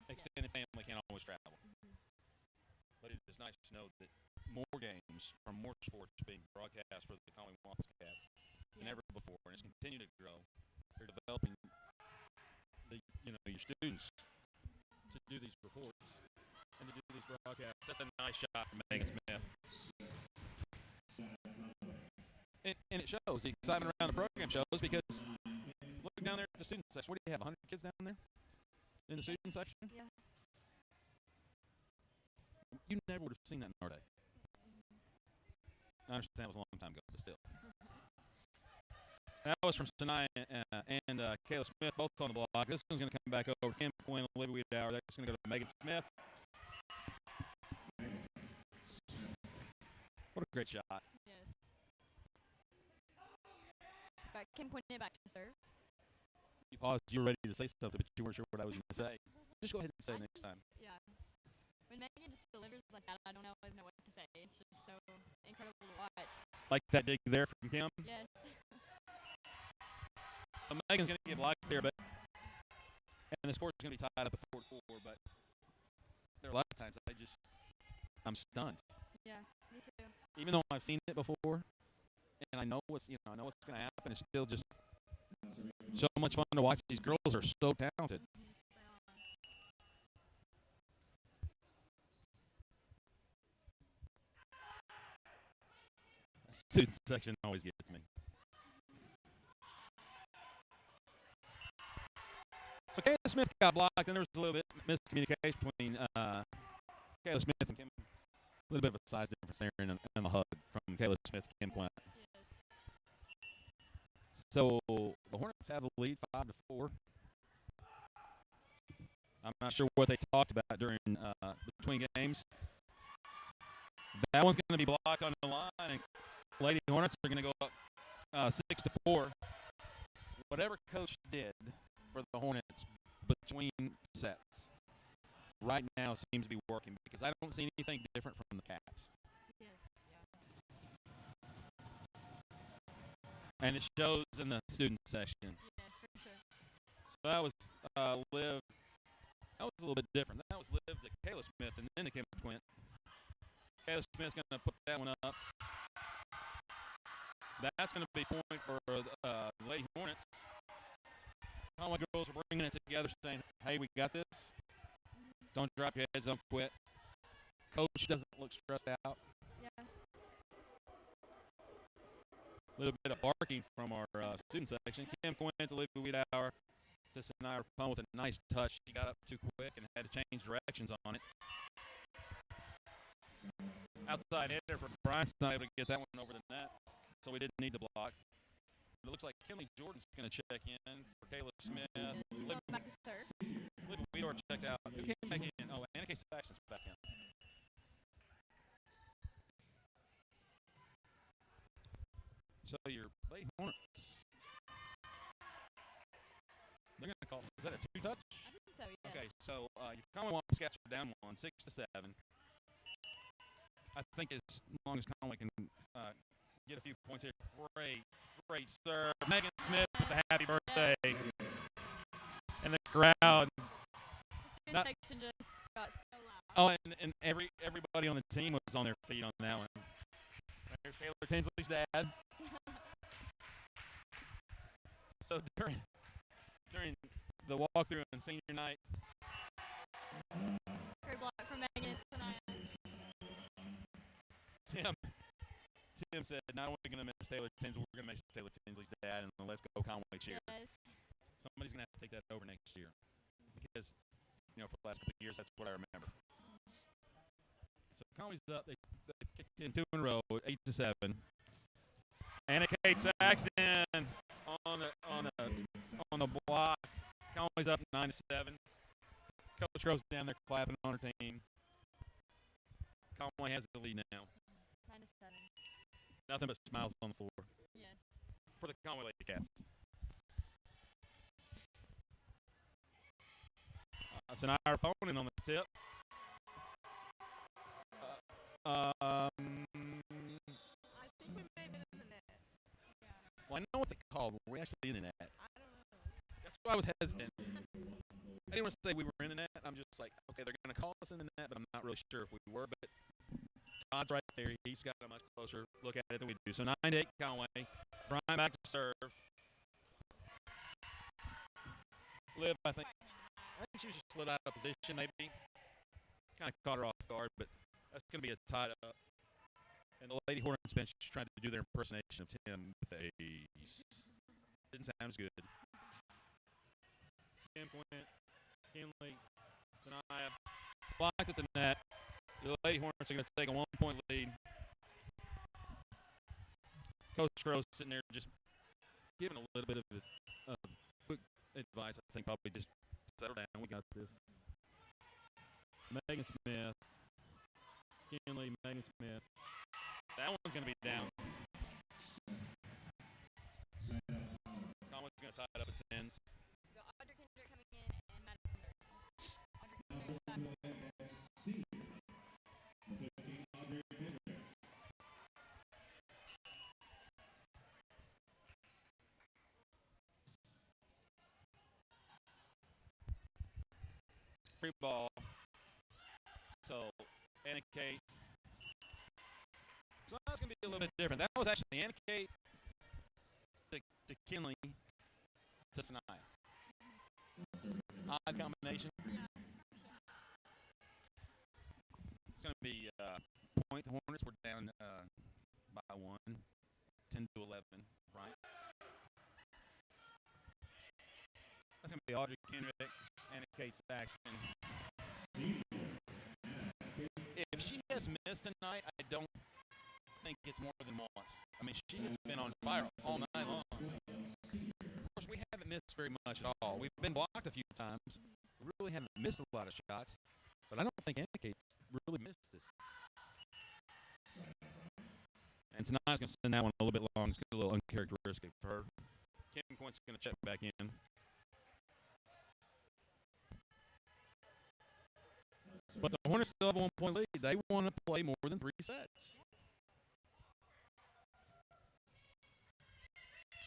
Extended family can't always travel. But it is nice to know that more games from more sports are being broadcast for the Conway Wampus Cats than ever before, and it's continuing to grow. They're developing your students to do these reports and to do these broadcasts. That's a nice shot from Megan Smith. And it shows. The excitement around the program shows because look down there at the student section. What do you have, 100 kids down there in the student section? Yeah. You never would have seen that in our day. I understand it was a long time ago, but still. That was from Sinai and Kayla Smith, both on the block. This one's going to come back over to Kim Quinn, Olivia Wiedauer. That's going to go to Megan Smith. What a great shot. Yes. But Kim Quinn back to serve. You paused. You were ready to say something, but you weren't sure what I was going to say. Just go ahead and say it next time. Yeah. When Megan just delivers like that, I don't always know what to say. It's just so incredible to watch. Like that dig there from Kim? Yes. So Megan's going to get blocked there, and the score's going to be tied up at 4-4, but there are a lot of times I'm stunned. Yeah, me too. Even though I've seen it before, and I know what's going to happen, it's still just so much fun to watch. These girls are so talented. The student section always gets me. So Kayla Smith got blocked, and there was a little bit of miscommunication between Kayla Smith and Kim. A little bit of a size difference there in the hug from Kayla Smith to Kim Quinn. Yes. So the Hornets have the lead 5-4. I'm not sure what they talked about during between games. That one's going to be blocked on the line, and Lady Hornets are going to go up 6-4. Whatever coach did for the Hornets between sets right now seems to be working because I don't see anything different from the Cats. Yes. Yeah. And it shows in the student section. Yes, for sure. So that was Liv. That was a little bit different. That was Liv to Kayla Smith and then to Kim Quinn. Kayla Smith's going to put that one up. That's going to be point for the Lady Hornets. Conway girls are bringing it together, saying, hey, we got this. Don't drop your heads, don't quit. Coach doesn't look stressed out. Yeah. A little bit of barking from our student section. Kim Quinn to Olivia Wiedauer to Sinai Rapone with a nice touch. She got up too quick and had to change directions on it. Outside hitter for Bryant, not able to get that one over the net, so we didn't need to block. It looks like Kinley Jordan's going to check in for Kayla Smith. Back to serve. Olivia Wiedauer checked out. Who came back in? Oh, Anna K. Saxon's back in. So your Lady Hornets. They're going to call. Is that a two-touch? I think so, yes. Okay, so your Conway Wampus Cats are down 1, 6-7. I think as long as Conway can get a few points here. Great serve. Megan Smith with the happy birthday. And the crowd. The student section just got so Oh, loud. and everybody on the team was on their feet on that one. There's Taylor Tinsley's dad. So during the walkthrough on senior night. Great block from Megan Sanaya. Tim said, not only going to miss Taylor Tinsley, we're going to miss Taylor Tinsley's dad and the Let's Go Conway cheer. Yes. Somebody's going to have to take that over next year because, for the last couple of years, that's what I remember. So Conway's up. They kicked in 2 in a row, 8-7. Anna Kate Saxton on the block. Conway's up 9-7. Coach Grove's down there clapping on her team. Conway has the lead now. 9-7. Nothing but smiles on the floor. Yes. For the Conway Lady Cats. That's our opponent on the tip. I think we may have been in the net. Yeah. Well, I know what they called. Were we actually in the net? I don't know. That's why I was hesitant. I didn't want to say we were in the net. I'm just like, okay, they're going to call us in the net, but I'm not really sure if we were. But Todd's right there. He's got a much closer look at it than we do. So 9-8 Conway. Bryant back to serve. Liv, I think she was just slid out of position maybe. Kind of caught her off guard, but that's going to be a tied up. And the Lady Hornets bench is trying to do their impersonation of Tim with ace. Didn't sound as good. Kim went. Kinley. Sanaya. Blocked at the net. The Lady Hornets are going to take a 1-point lead. Coach Gross sitting there just giving a little bit of quick advice. I think probably just settle down. We got this. Megan Smith. Kinley, Megan Smith. That one's going to be down. Conway's going to tie it up at 10s. Got Audrey Kendrick coming in and Madison Durden. Audrey Kendrick. Free ball. So, Anna Kate. So that's going to be a little bit different. That was actually Anna Kate to Kinley to Sanaya. Odd combination. It's going to be point. The Hornets were down by 1, 10-11, right? That's going to be Audrey Kendrick, Anna Kate Saxton. If she has missed tonight, I don't think it's more than once. I mean, she has been on fire all night long. Of course, we haven't missed very much at all. We've been blocked a few times. We really haven't missed a lot of shots. But I don't think Anna Kate really missed this. And Sanaya's going to send that one a little bit long. It's a little uncharacteristic for her. Kim Quint's going to check back in. But the Hornets still have a 1-point lead. They want to play more than 3 sets.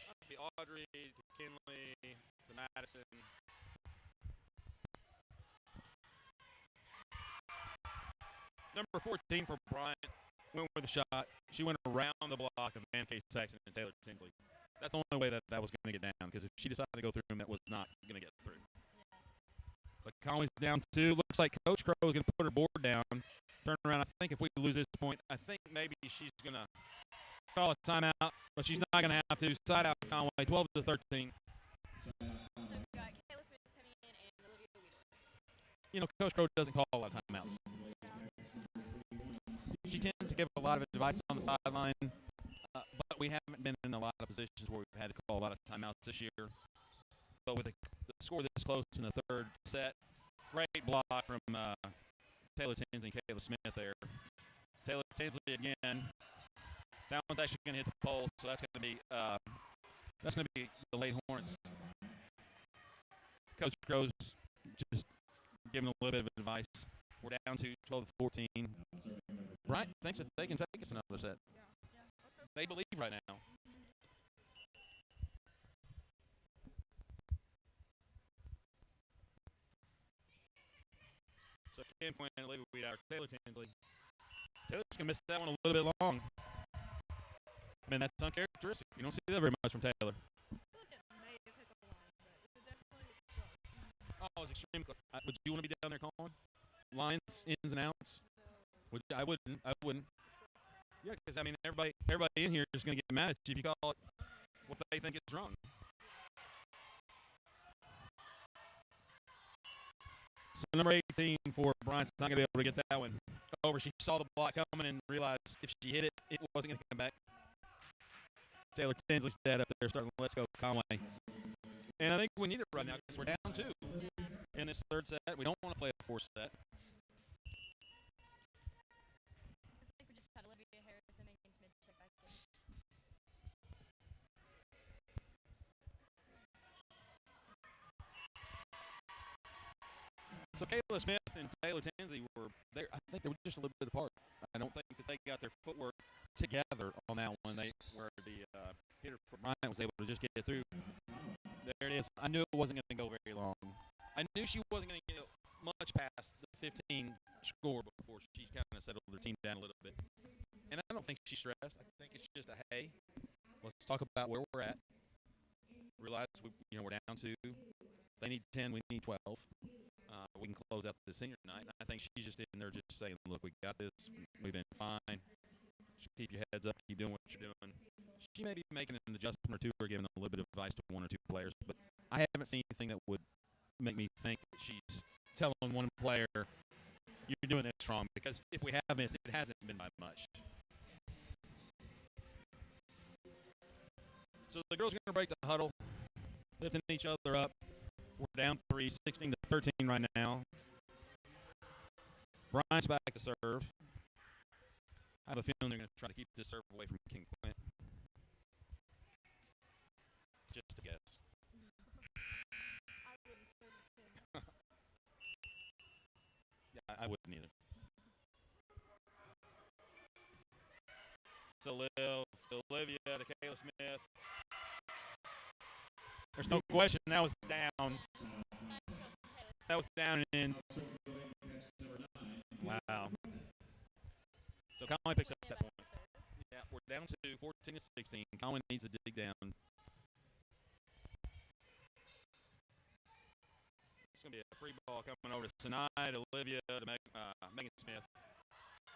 That's be Audrey, to Kinley, to Madison. Number 14 for Bryant went with a shot. She went around the block of Anna Kate Saxton and Taylor Tinsley. That's the only way that was going to get down, because if she decided to go through him, that was not going to get through. But Conway's down 2. Looks like Coach Crow is going to put her board down. Turn around. I think if we lose this point, I think maybe she's going to call a timeout, but she's not going to have to. Side out Conway, 12-13. So we've got Kayla Smith coming in and Olivia Weedle. Coach Crow doesn't call a lot of timeouts. She tends to give a lot of advice on the sideline, but we haven't been in a lot of positions where we've had to call a lot of timeouts this year. But with the score this close in the third set, great block from Taylor Tinsley and Kayla Smith there. Taylor Tinsley again. That one's actually going to hit the pole, so that's going to be the Lady Hornets. Coach Crow's just giving a little bit of advice. We're down to 12-14. Bryant thinks that they can take us another set. They believe right now. So Kim Quinn, Olivia Weedower, Taylor Tinsley. Taylor's going to miss that one a little bit long. I mean, that's uncharacteristic. You don't see that very much from Taylor. is extremely close. Would you want to be down there calling lines, ins and outs? I wouldn't. I wouldn't. Yeah, because I mean, everybody in here is going to get mad at you if you call it what they think is wrong. So number 18 for Bryant's not going to be able to get that one over. She saw the block coming and realized if she hit it, it wasn't going to come back. Taylor Tinsley's dead up there starting Let's Go Conway. And I think we need it right now because we're down 2 in this third set. We don't want to play a fourth set. It's like we just had Olivia Harris and Megan Smith check back in. So Kayla Smith and Taylor Tinsley were there. I think they were just a little bit apart. I don't think that they got their footwork together on that one. Where the hitter for Bryant was able to just get it through. There it is. I knew it wasn't going to go very long. I knew she wasn't going to get much past the 15 score before she kind of settled her team down a little bit. And I don't think she's stressed. I think it's just a hey, let's talk about where we're at. Realize we're down 2. They need 10. We need 12. We can close out the senior night. And I think she's just in there just saying, look, we got this. We've been fine. Just keep your heads up. Keep doing what you're doing. She may be making an adjustment or two or giving a little bit of advice to 1 or 2 players, but I haven't seen anything that would make me think that she's telling one player, you're doing this wrong, because if we have missed, it hasn't been by much. So the girls are going to break the huddle, lifting each other up. We're down 3, 16-13 right now. Bryant's back to serve. I have a feeling they're going to try to keep this serve away from King Quint. Just a guess. I wouldn't serve him. Yeah, I wouldn't either. So to Olivia, to Kayla Smith. There's no question that was down. That was down and in. Wow. So Conway picks up that point. Yeah, we're down to 14-16. Conway needs to dig down. It's going to be a free ball coming over to Sinai, Olivia, to Megan Smith.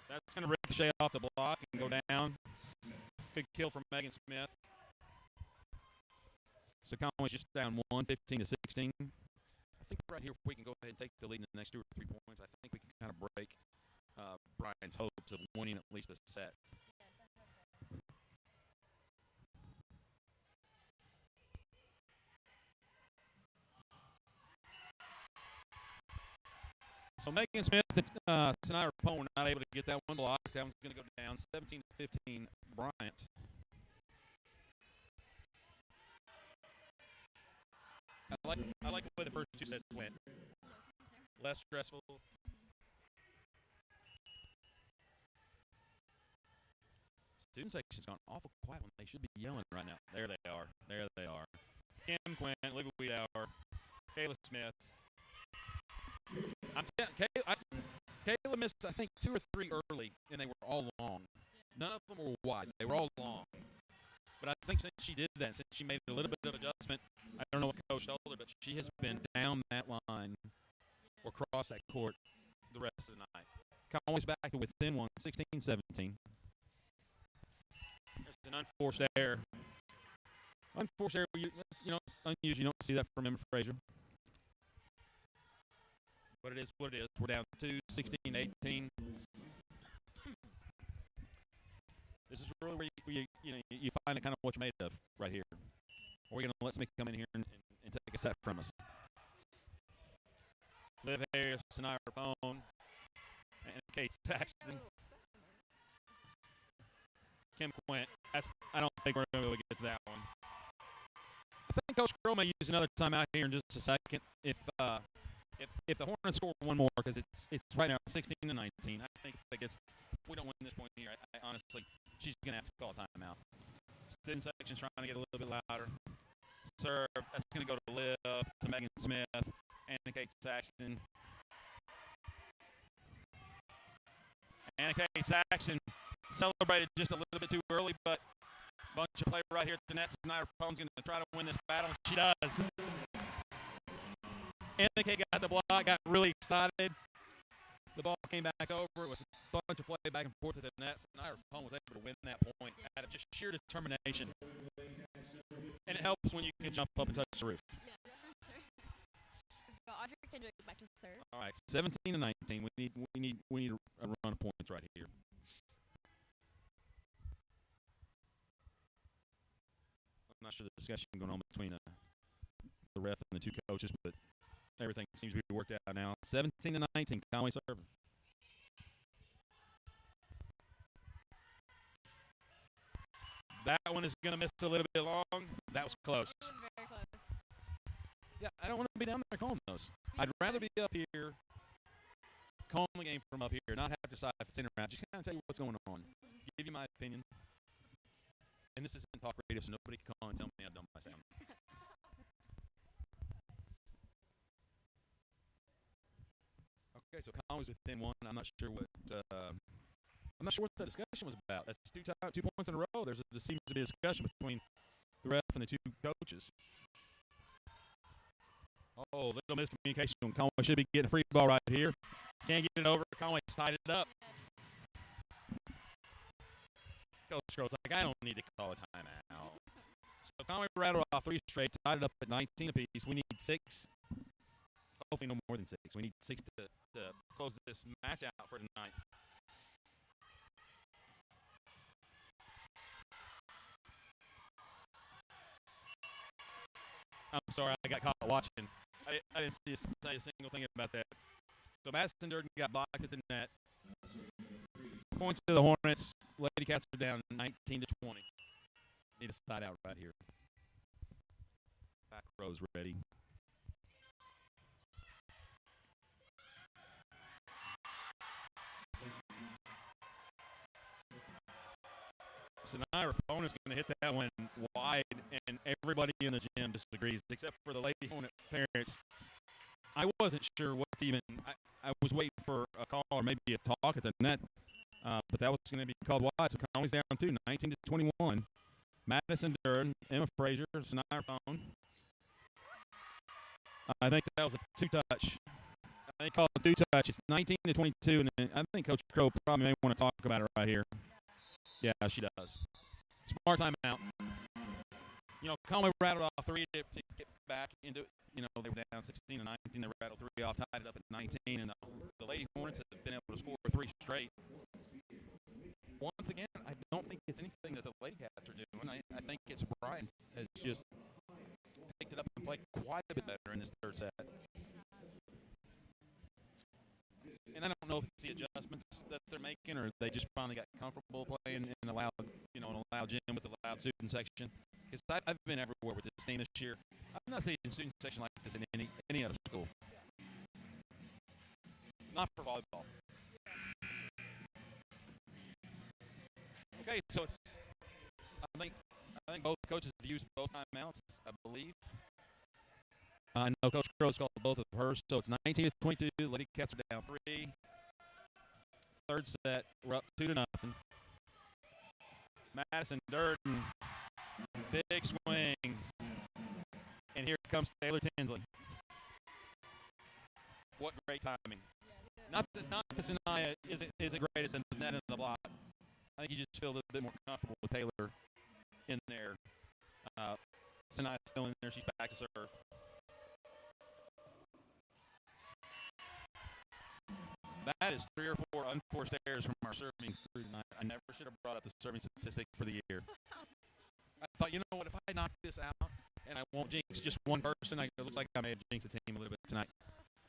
That's going to ricochet off the block and go down. Good kill from Megan Smith. So Conway's just down 1, 15-16. I think right here, if we can go ahead and take the lead in the next 2 or 3 points, I think we can kind of break Bryant's hopes of winning at least a set. So Megan Smith and Sinai Rapone were not able to get that one blocked. That one's going to go down 17-15 Bryant. I like the way the first 2 sets went. Less stressful. Student section's gone awful quiet when they should be yelling right now. There they are. There they are. Kim Quint, Olivia Wiedauer, Kayla Smith. Kayla missed, I think, 2 or 3 early, and they were all long. None of them were wide. They were all long. But I think since she did that, since she made a little bit of adjustment, I don't know what coach told her, but she has been down that line or across that court the rest of the night. Conway's back to within 1, 16-17. There's an unforced error. Unforced error, it's unusual. You don't see that from Emma Frazier. But it is what it is. We're down 2, 16-18. This is really where you find kind of what you're made of right here. Or we're going to let somebody come in here and take a set from us. Liv Harris, Sinai Rapone, and Kate Saxton. Kim Quint. I don't think we're going to be able to get to that one. I think Coach Curl may use another timeout here in just a second if the Hornets score one more, because it's right now 16-19. I think if we don't win this point here, I honestly, she's going to have to call a timeout. Student section's trying to get a little bit louder. Serve, that's going to go to Liv, to Megan Smith, and Kate Saxton. And Kate Saxton celebrated just a little bit too early, but a bunch of play right here at the net. Snyder Pone's going to try to win this battle. She does. Annika got the block, got really excited. The ball came back over. It was a bunch of play back and forth at the net. And our opponent was able to win that point out of just sheer determination. And it helps when you can jump up and touch the roof. Yes, for sure. But Audrey Kendrick back to serve. All right, 17-19. We need a run of points right here. I'm not sure the discussion going on between the ref and the two coaches, but everything seems to be worked out now. 17-19. Conway serving. That one is going to miss a little bit long. That was close. It was very close. Yeah, I don't want to be down there calling those. I'd rather be up here, calling the game from up here, not have to decide if it's in or out. Just kind of tell you what's going on, give you my opinion. And this isn't talk radio, so nobody can call and tell me I've done my sound. Okay, so Conway's within one. I'm not sure what the discussion was about. That's 2 points in a row. There seems to be a discussion between the ref and the two coaches. Oh, little miscommunication. Conway should be getting a free ball right here. Can't get it over. Conway's tied it up. Coach Girl's like, I don't need to call a timeout. So Conway rattled off 3 straight, tied it up at 19 apiece. We need 6. Hopefully no more than 6. We need 6 to close this match out for tonight. I'm sorry, I got caught watching. I didn't say a single thing about that. So Madison Durden got blocked at the net. Points to the Hornets. Lady Cats are down 19-20. Need a side out right here. Back row's ready. So now our opponent's going to hit that one wide, and everybody in the gym disagrees, except for the lady opponent parents. I wasn't sure what to even – I was waiting for a call or maybe a talk at the net, but that was going to be called wide. So Conway's down 2, 19-21. Madison Durden, Emma Frazier, Snyder Phone. I think that was a 2-touch. I think called a 2-touch. It's 19-22, and then I think Coach Crow probably may want to talk about it right here. Yeah, she does. Smart timeout. You know, Conway rattled off 3 to get back into it. You know, they were down 16-19. They rattled 3 off, tied it up at 19. And the Lady Hornets have been able to score 3 straight. Once again, I don't think it's anything that the Lady Cats are doing. I think it's Bryant has just picked it up and played quite a bit better in this third set. And I don't know if it's the adjustments that they're making or they just finally got comfortable playing in a loud, an allowed gym with a loud student section. Because I've been everywhere with this team this year. I'm not seeing a student section like this in any other school. Not for volleyball. Okay, so it's I think both coaches have used both timeouts, I believe. I know Coach Crow's called both of hers, so it's 19-22. Lady Cats are down 3. Third set, we're up 2-0. Madison Durden, big swing, and here comes Taylor Tinsley. What great timing! Not that Sanaya isn't great at the net and the block. I think you just feel a little bit more comfortable with Taylor in there. Sanaya's still in there. She's back to serve. That is 3 or 4 unforced errors from our serving crew tonight. I never should have brought up the serving statistic for the year. I thought, you know what, if I knock this out and I won't jinx just one person, it looks like I may have jinxed the team a little bit tonight.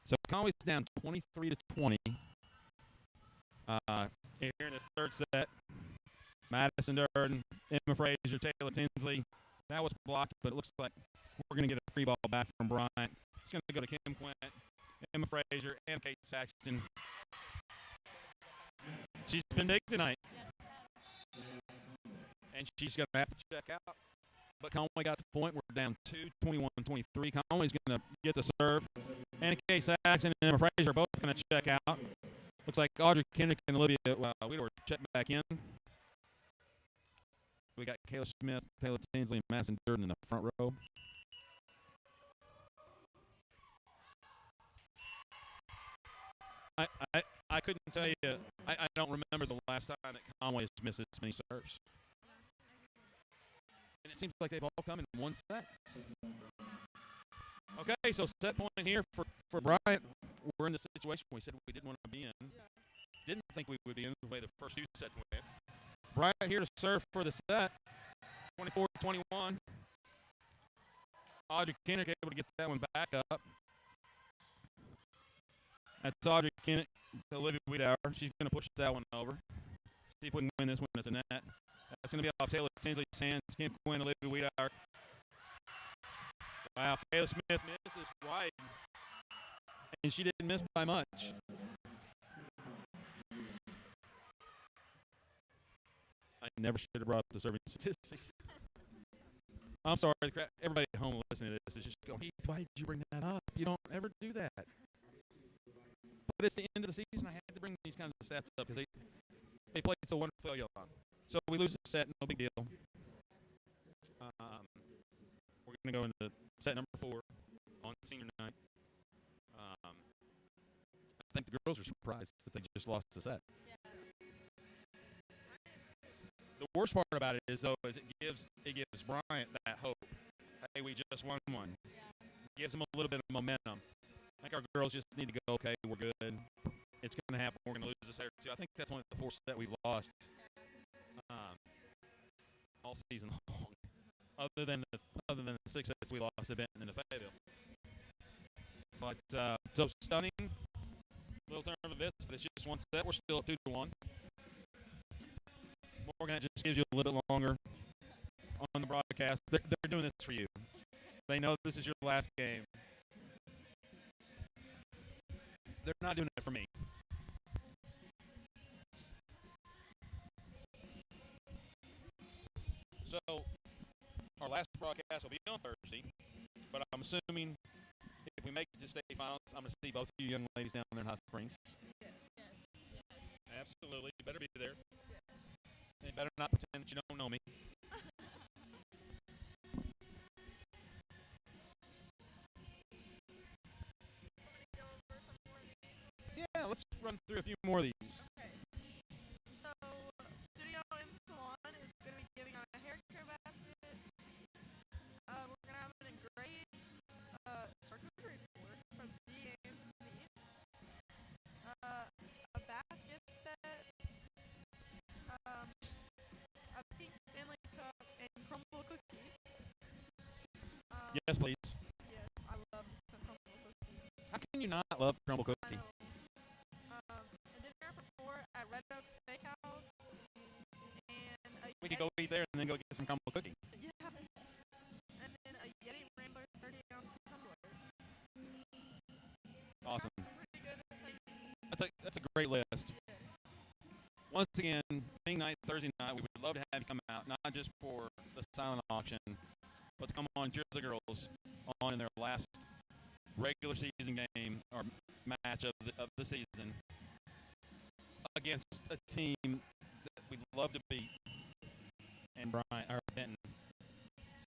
So Conway's down 23-20. Here in this third set, Madison Durden, Emma Frazier, Taylor Tinsley. That was blocked, but it looks like we're going to get a free ball back from Bryant. It's going to go to Kim Quint, Emma Frazier, and Kate Saxton. She's been big tonight. And she's going to have to check out. But Conway got to the point. We're down 2, 21-23. Conway's going to get the serve. And Kate Saxton and Emma Frazier are both going to check out. Looks like Audrey Kendrick and Olivia Wheeler check back in. We got Kayla Smith, Taylor Tinsley, and Madison Durden in the front row. I, I, I couldn't tell you. I don't remember the last time that Conway's missed this many serves. And it seems like they've all come in one set. Okay, so set point here for Bryant. We're in the situation we said we didn't want to be in. Didn't think we would be in the way the first two sets went. Bryant here to serve for the set. 24-21. Audrey Kinnick able to get that one back up. That's Audrey Kinnick to Olivia Wiedauer. She's going to push that one over. See if we can win this one at the net. That's going to be off Taylor Tinsley, Sands, Kim Quinn, Olivia Wiedauer. Wow, Kayla Smith misses wide. And she didn't miss by much. I never should have brought up the serving statistics. I'm sorry, everybody at home listening to this is just going, Heath, why did you bring that up? You don't ever do that. But it's the end of the season. I had to bring these kinds of stats up because they played so wonderfully on. So we lose the set, no big deal. We're going to go into set number 4 on senior night. I think the girls are surprised that they just lost the set. Yeah. The worst part about it is, though, is it gives Bryant that hope. Hey, we just won one. Yeah. Gives them a little bit of momentum. I think our girls just need to go, okay, we're good. It's going to happen. We're going to lose a set or two. I think that's only the 4th set we've lost all season long. Other than the 6 sets we lost at Benton and the Fayetteville. But so stunning. Little turn of events, but it's just one set. We're still up 2-1. Morgan just gives you a little bit longer on the broadcast. They're doing this for you. They know this is your last game. They're not doing it for me. So our last broadcast will be on Thursday, but I'm assuming if we make it to state finals, I'm going to see both of you young ladies down there in Hot Springs. Yes. Absolutely. You better be there. Yes. You better not pretend that you don't know me. Yeah, let's run through a few more of these. Okay. So, Studio M Salon is going to be giving out a hair care basket. We're going to have an engraved charcuterie board from D and C. A basket set. A pink Stanley cup and crumble cookies. Yes, please. Yes, I love some crumble cookies. How can you not love crumble cookie? A dinner for 4 at Red Oak Steakhouse. And we could go eat there and then go get some crumble cookie. Yeah. And then a Yeti Rambler 30-ounce tumbler. Awesome. Pretty good things. That's a great list. Yes. Once again, thing night, Thursday night, we would love to have you come out, not just for the silent auction, but to come on, cheer the girls on in their last regular season game or match of the season against a team that we'd love to beat and Benton.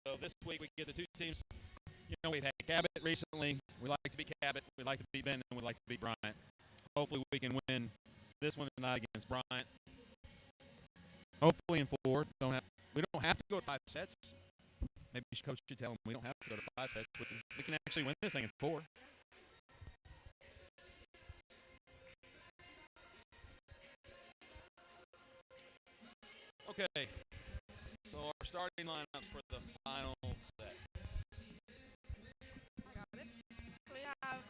So this week we get the two teams. You know, we've had Cabot recently. We like to beat Cabot. We like to beat Benton. We like to beat Bryant. Hopefully we can win this one tonight against Bryant. Hopefully in 4. We don't have to go to 5 sets. Maybe coach should tell them we don't have to go to 5 sets. We can actually win this thing in 4. Okay, so our starting lineups for the final set. I got it. So we have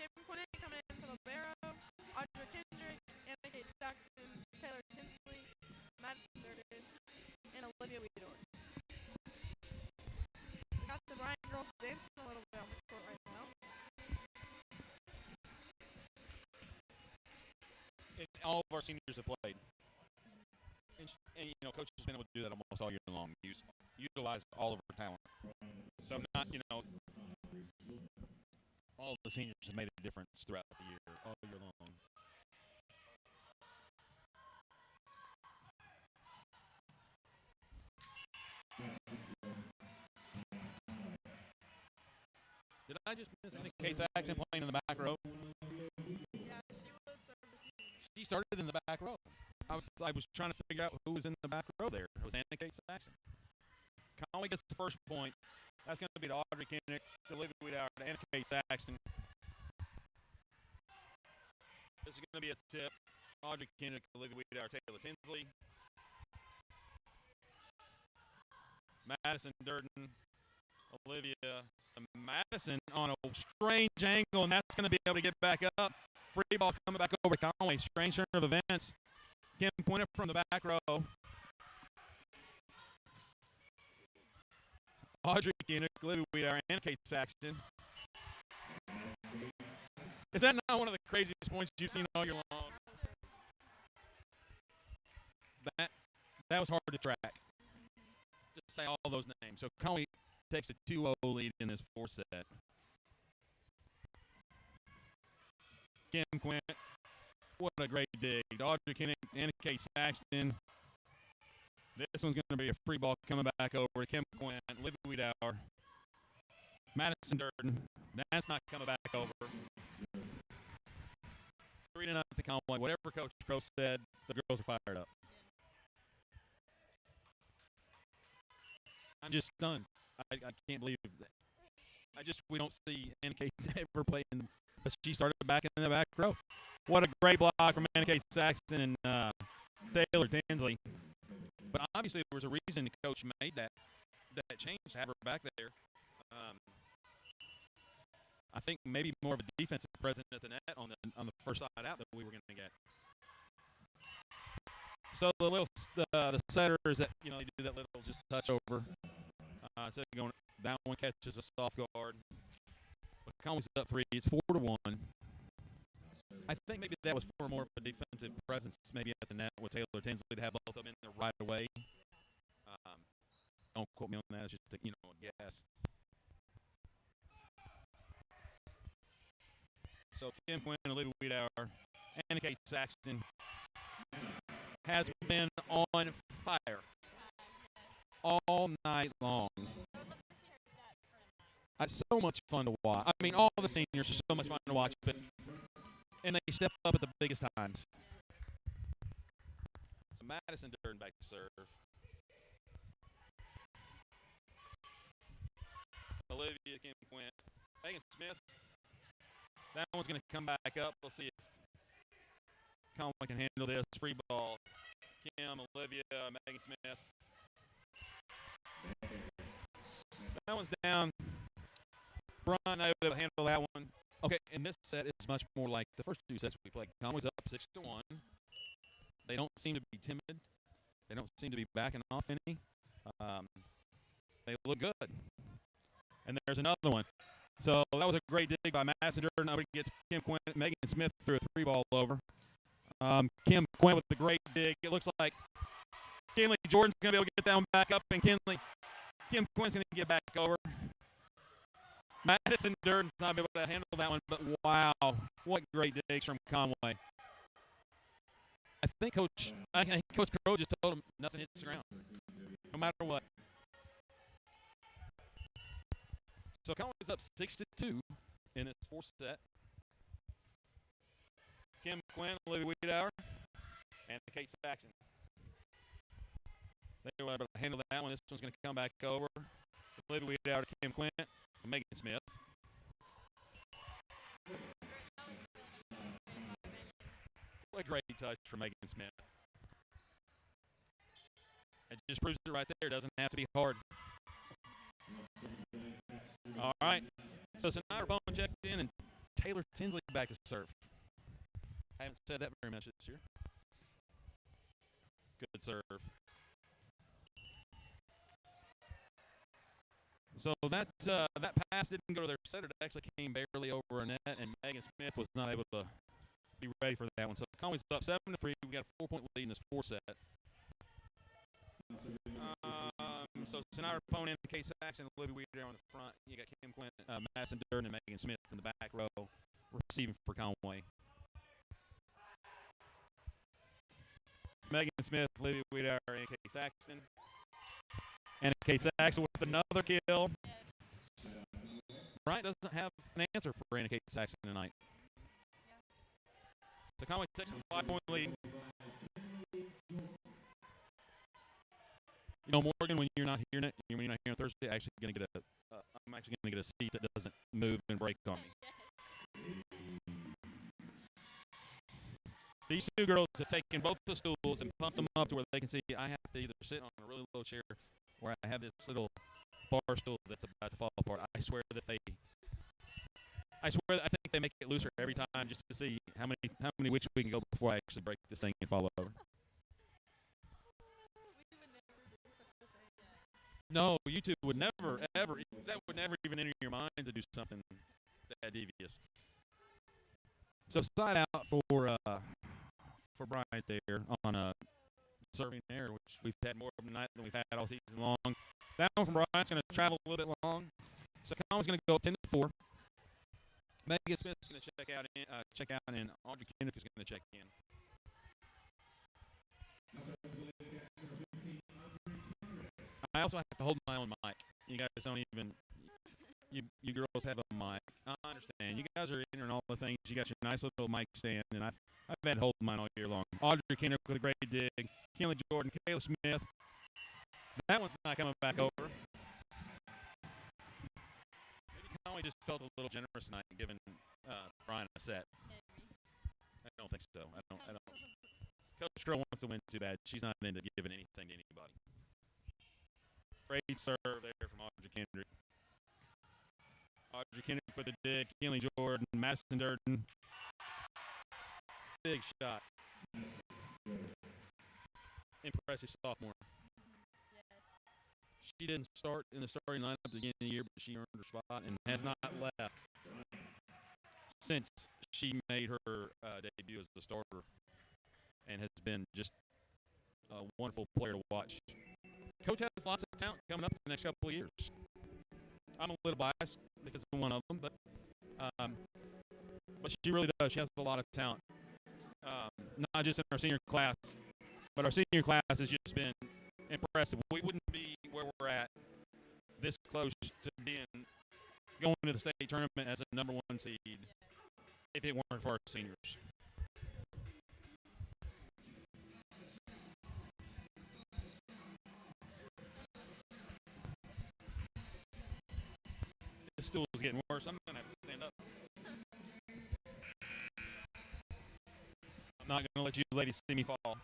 Kim Quinn coming in for Libero, Audra Kendrick, Anna Kate Saxton, Taylor Tinsley, Madison Durden, and Olivia Weedor. We got the Bryant girls dancing a little bit on the court right now. And all of our seniors have played. And you know, coach has been able to do that almost all year long. Utilize all of our talent. So not, all of the seniors have made a difference throughout the year, all year long. Did I just miss Anna Kate Saxon playing in the back row? Yeah, she started in the back row. I was trying to figure out who was in the back row there. It was Anna Kate Saxton. Conway gets the first point. That's going to be to Audrey Kinnick, to Olivia Wiedauer, to Anna Kate Saxton. This is going to be a tip. Audrey Kinnick, Olivia Wiedauer, Taylor Tinsley. Madison Durden, Olivia to Madison on a strange angle, and that's going to be able to get back up. Free ball coming back over to Conway. Strange turn of events. Kim Pointer from the back row. Audrey Kinnick, Olivia Wiedauer, and Kate Saxton. Is that not one of the craziest points you've seen all year long? That was hard to track. Just say all those names. So Conway takes a 2-0 lead in this fourth set. Kim Quint, what a great dig. Audrey Kinnick, Anna Kate Saxton. This one's going to be a free ball coming back over to Kim Quint, Olivia Wiedauer, Madison Durden. That's not coming back over. 3-0 Conway. Whatever Coach Crow said, the girls are fired up. I'm just stunned. I can't believe that. We don't see Anna Kate ever play in, but she started back in the back row. What a great block from Anna Kate Saxton and Taylor Tinsley. But obviously there was a reason the coach made that change to have her back there. I think maybe more of a defensive presence at the net on the first side out that we were going to get. So the setter is that they do that little just touch over. Instead of going, that one catches a soft guard. But Conway's up 3. It's 4-1. I think maybe that was for more of a defensive presence, maybe at the net with Taylor Tinsley to have both of them in there right away. Don't quote me on that. It's just a guess. So Kim Quinn, Olivia Wiedauer, Anna Kate Saxton has been on fire all night long. It's so much fun to watch. I mean, all the seniors are so much fun to watch, and they step up at the biggest times. So Madison Durden back to serve. Olivia, Kim Quint, Megan Smith. That one's going to come back up. We'll see if Conway can handle this. Free ball. Kim, Olivia, Megan Smith. That one's down. Bryant able to handle that one. Okay, and this set is much more like the first two sets we played. Conway's up 6-1. They don't seem to be timid. They don't seem to be backing off any. They look good. And there's another one. So that was a great dig by Madison Durden. Nobody gets Kim Quint. Megan Smith threw a 3-ball over. Kim Quint with the great dig. It looks like Kinley Jordan's going to be able to get that one back up, and Kim Quint's going to get back over. Madison Durden's not able to handle that one, but wow, what great digs from Conway. I think Coach Crow just told him nothing hits the ground, no matter what. So Conway's up 6-2 in this fourth set. Kim Quinn, Olivia Wiedauer, and Kate Saxton. They were able to handle that one. This one's going to come back over. Olivia Wiedauer to Kim Quinn and Megan Smith. What a great touch from Megan Smith. It just proves it right there. It doesn't have to be hard. All right. So Snyder Bone checked in, and Taylor Tinsley back to serve. I haven't said that very much this year. Good serve. So that pass didn't go to their setter. It actually came barely over a net, and Megan Smith was not able to be ready for that one. So Conway's up 7-3. We got a 4-point lead in this fourth set. So Snyder Bone and Kate Saxton, Olivia Wiedauer on the front. You got Kim Quinn, Madison Durden, and Megan Smith in the back row receiving for Conway. Megan Smith, Olivia Wiedauer, and Kate Saxton. And Kate Saxton with another kill. Bryant doesn't have an answer for Anna Kate Saxton tonight. So Conway takes a 5-point lead. You know, Morgan, when you're not here, when you're not here on Thursday, I'm actually going to get a seat that doesn't move and break on me. These two girls have taken both the stools and pumped them up to where they can see I have to either sit on a really low chair or I have this little bar stool that's about to fall apart. I think they make it looser every time just to see how many weeks we can go before I actually break this thing and fall over. No, you two would never, ever, that would never even enter your mind to do something that devious. So side out for Bryant there on a serving there, which we've had more of tonight than we've had all season long. That one from Bryant's going to travel a little bit long. So Conway's going to go 10-4. Megan Smith's going to check out, and Audrey Kendrick is going to check in. I also have to hold my own mic. You guys don't even, you girls have a mic. I understand. You guys are entering all the things. You got your nice little mic stand, and I've had to hold mine all year long. Audrey Kendrick with a great dig. Kinley Jordan, Kayla Smith. That one's not coming back over. Maybe Conway just felt a little generous tonight giving Bryant a set. I don't think so. I don't. Coach Girl wants to win too bad. She's not into giving anything to anybody. Great serve there from Audrey Kendrick. Audrey Kendrick with a dig. Kinley Jordan, Madison Durden. Big shot. Impressive sophomore. Yes. She didn't start in the starting lineup at the beginning of the year, but she earned her spot and has not left since she made her debut as the starter and has been just a wonderful player to watch. Coach has lots of talent coming up in the next couple of years. I'm a little biased because of one of them, but she really does. She has a lot of talent, not just in our senior class, but our senior class has just been impressive. We wouldn't be where we're at this close to going to the state tournament as a number 1 seed if it weren't for our seniors. This stool is getting worse. I'm going to have to stand up. I'm not going to let you ladies see me fall.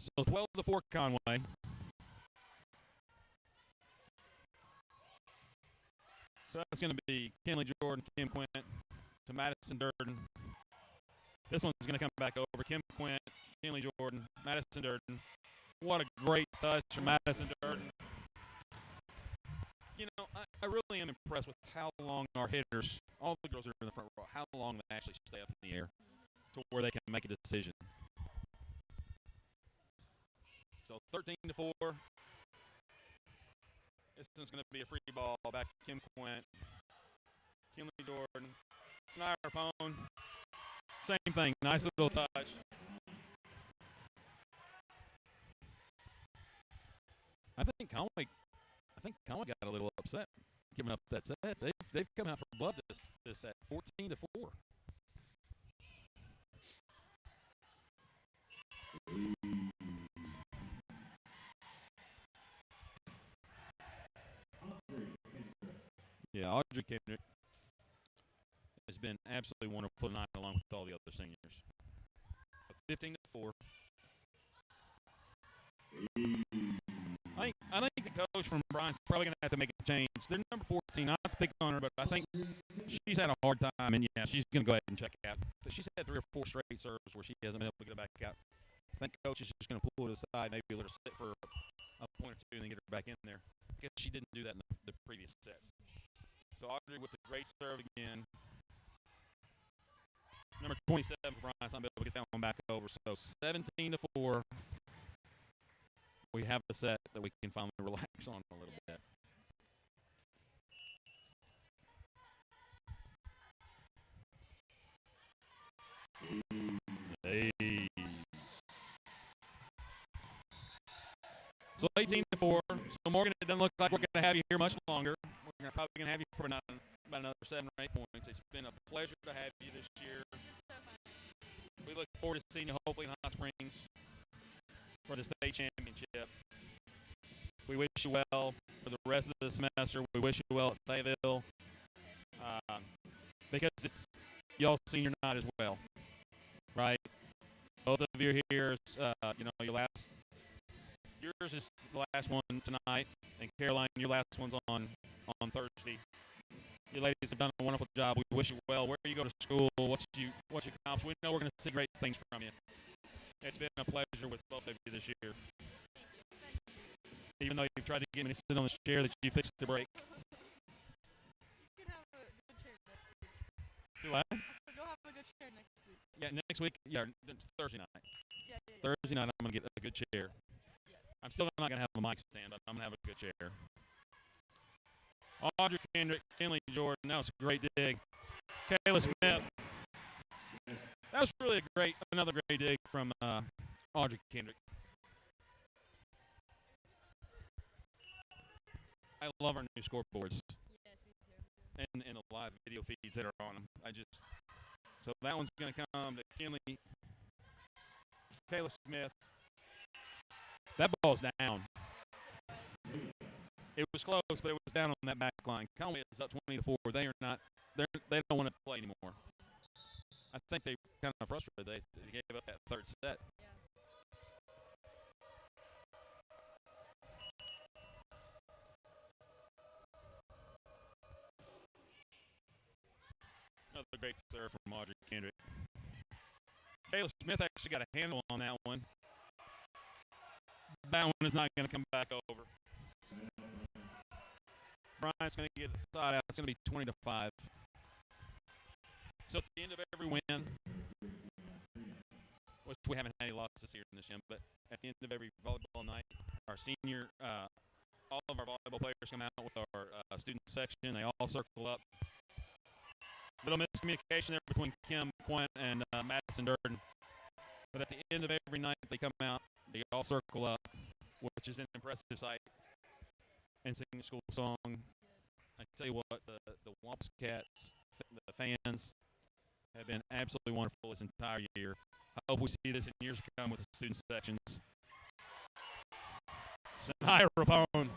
So 12-4 Conway. So that's going to be Kinley Jordan, Kim Quint to Madison Durden. This one's going to come back over. Kim Quint, Kinley Jordan, Madison Durden. What a great touch from Madison Durden. You know, I really am impressed with how long our hitters, all the girls that are in the front row, how long they actually stay up in the air to where they can make a decision. So 13-4. This one's going to be a free ball back to Kim Quint. Kinley Jordan. Snyder Pone. Same thing. Nice little touch. I think Conway got a little upset giving up that set. They've come out for blood this set. 14-4. Yeah, Audrey Kendrick has been absolutely wonderful tonight along with all the other seniors. 15-4. I think the coach from Bryant's probably going to have to make a change. They're number 14. Not to pick on her, but I think she's had a hard time, and yeah, she's going to go ahead and check out. She's had 3 or 4 straight serves where she hasn't been able to get back out. I think coach is just going to pull it aside, maybe let her sit for a point or two, and then get her back in there. Because she didn't do that in the previous sets. So Audrey with a great serve again. Number 27 for Bryant's not able to get that one back over. So 17-4. We have a set that we can finally relax on a little bit. Hey. So 18-4. So Morgan, it doesn't look like we're going to have you here much longer. We're probably going to have you for about another 7 or 8 points. It's been a pleasure to have you this year. We look forward to seeing you hopefully in Hot Springs for the state championship. We wish you well for the rest of the semester. We wish you well at Fayetteville because it's y'all senior night as well, right? Both of you are here. Yours is the last one tonight, and Caroline, your last one's on Thursday. You ladies have done a wonderful job. We wish you well. Where you go to school, what you accomplish. We know we're going to see great things from you. It's been a pleasure with both of you this year. Even though you've tried to get me to sit on this chair that you fixed the break. You can have a good chair next week. Do what? Go have a good chair next week. Yeah, next week. Yeah, Thursday night. Yeah. Thursday night, I'm going to get a good chair. I'm still not going to have a mic stand, but I'm going to have a good chair. Audrey Kendrick, Kinley Jordan, that was a great dig. Kayla Smith. That was really another great dig from Audrey Kendrick. I love our new scoreboards. Yes, me too. And the live video feeds that are on them. So that one's going to come to Kinley. Kayla Smith. That ball's down. It was close, but it was down on that back line. Conway is up 20-4. They don't want to play anymore. I think they kind of frustrated. They gave up that third set. Yeah. Another great serve from Audrey Kendrick. Kayla Smith actually got a handle on that one. That one is not going to come back over. Bryant's going to get the side out. It's going to be 20-5. So at the end of every win, which we haven't had any losses this year in this gym, but at the end of every volleyball night, our senior, all of our volleyball players come out with our student section. They all circle up. Little miscommunication there between Kim Quint and Madison Durden. But at the end of every night they come out, they all circle up, which is an impressive sight, and sing the school song. I tell you what, the Wamps Cats, the fans, have been absolutely wonderful this entire year. I hope we see this in years to come with the student sections. Sanaya Rapone.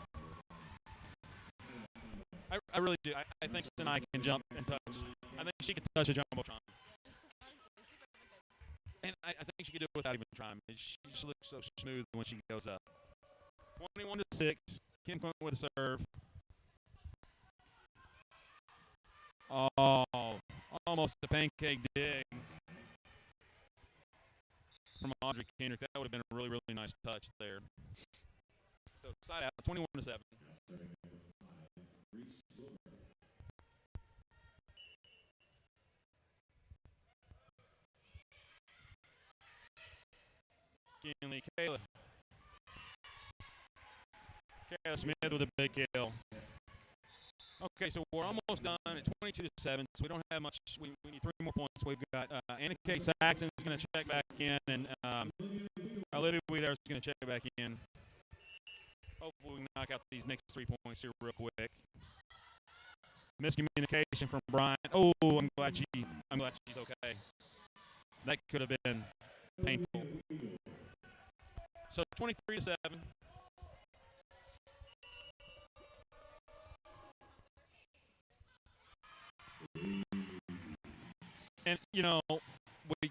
I really do. I think Sanaya can jump and touch. I think she can touch a jumbotron. And I think she can do it without even trying. She just looks so smooth when she goes up. 21-6. Kim Quint with a serve. Oh, almost a pancake dig from Audrey Kendrick. That would have been a really, really nice touch there. So side out, 21-7. Kinley, Kayla Smith with a big kill. Okay, so we're almost done at 22-7, so we don't have much. We need 3 more points. We've got Anna Kate Saxon is going to check back in, and Olivia Weeder is going to check back in. Hopefully we can knock out these next 3 points here real quick. Miscommunication from Bryant. Oh, I'm glad she's okay. That could have been painful. So 23-7. And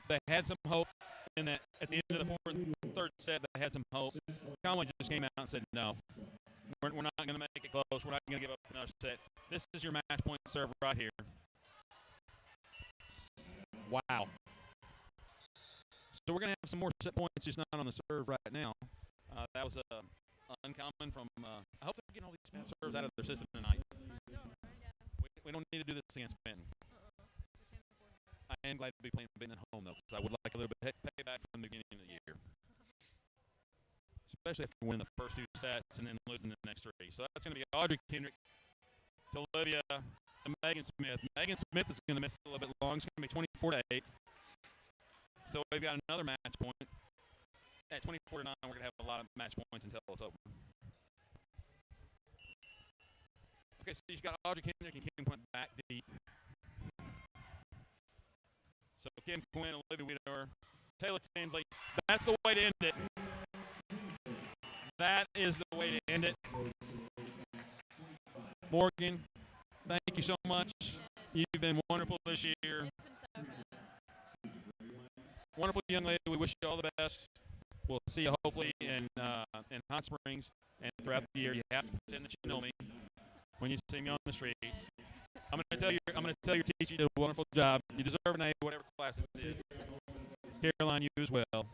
they had some hope in that at the end of the third set. They had some hope. Conway just came out and said, "No, we're not going to make it close. We're not going to give up another set. This is your match point serve right here." Wow. So we're going to have some more set points, just not on the serve right now. That was uncommon from. I hope they're getting all these bad serves out of their system tonight. We don't need to do this against Benton. I am glad to be playing Benton at home, though, because I would like a little bit of payback from the beginning of the year. Especially after winning the first 2 sets and then losing the next 3. So that's going to be Audrey Kendrick to Olivia to Megan Smith. Megan Smith is going to miss a little bit long. It's going to be 24-8. So we've got another match point. At 24-9, we're going to have a lot of match points until it's over. Okay, so you've got Audrey Kendrick and Kim Quinn back deep. So Kim Quinn, Olivia Weedor, Taylor Tinsley. That's the way to end it. That is the way to end it. Morgan, thank you so much. You've been wonderful this year. It's been so good. Wonderful young lady. We wish you all the best. We'll see you hopefully in Hot Springs and throughout the year. You have to pretend that you know me when you see me on the streets. I'm going to tell your teacher you did a wonderful job. You deserve an A, whatever class this is. Caroline, you as well.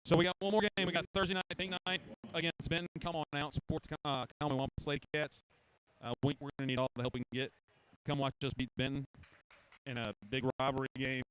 So we got one more game. We got Thursday night, pink night against Benton. Come on out, support the Conway Wampus Lady Cats. We're going to need all the help we can get. Come watch us beat Benton in a big rivalry game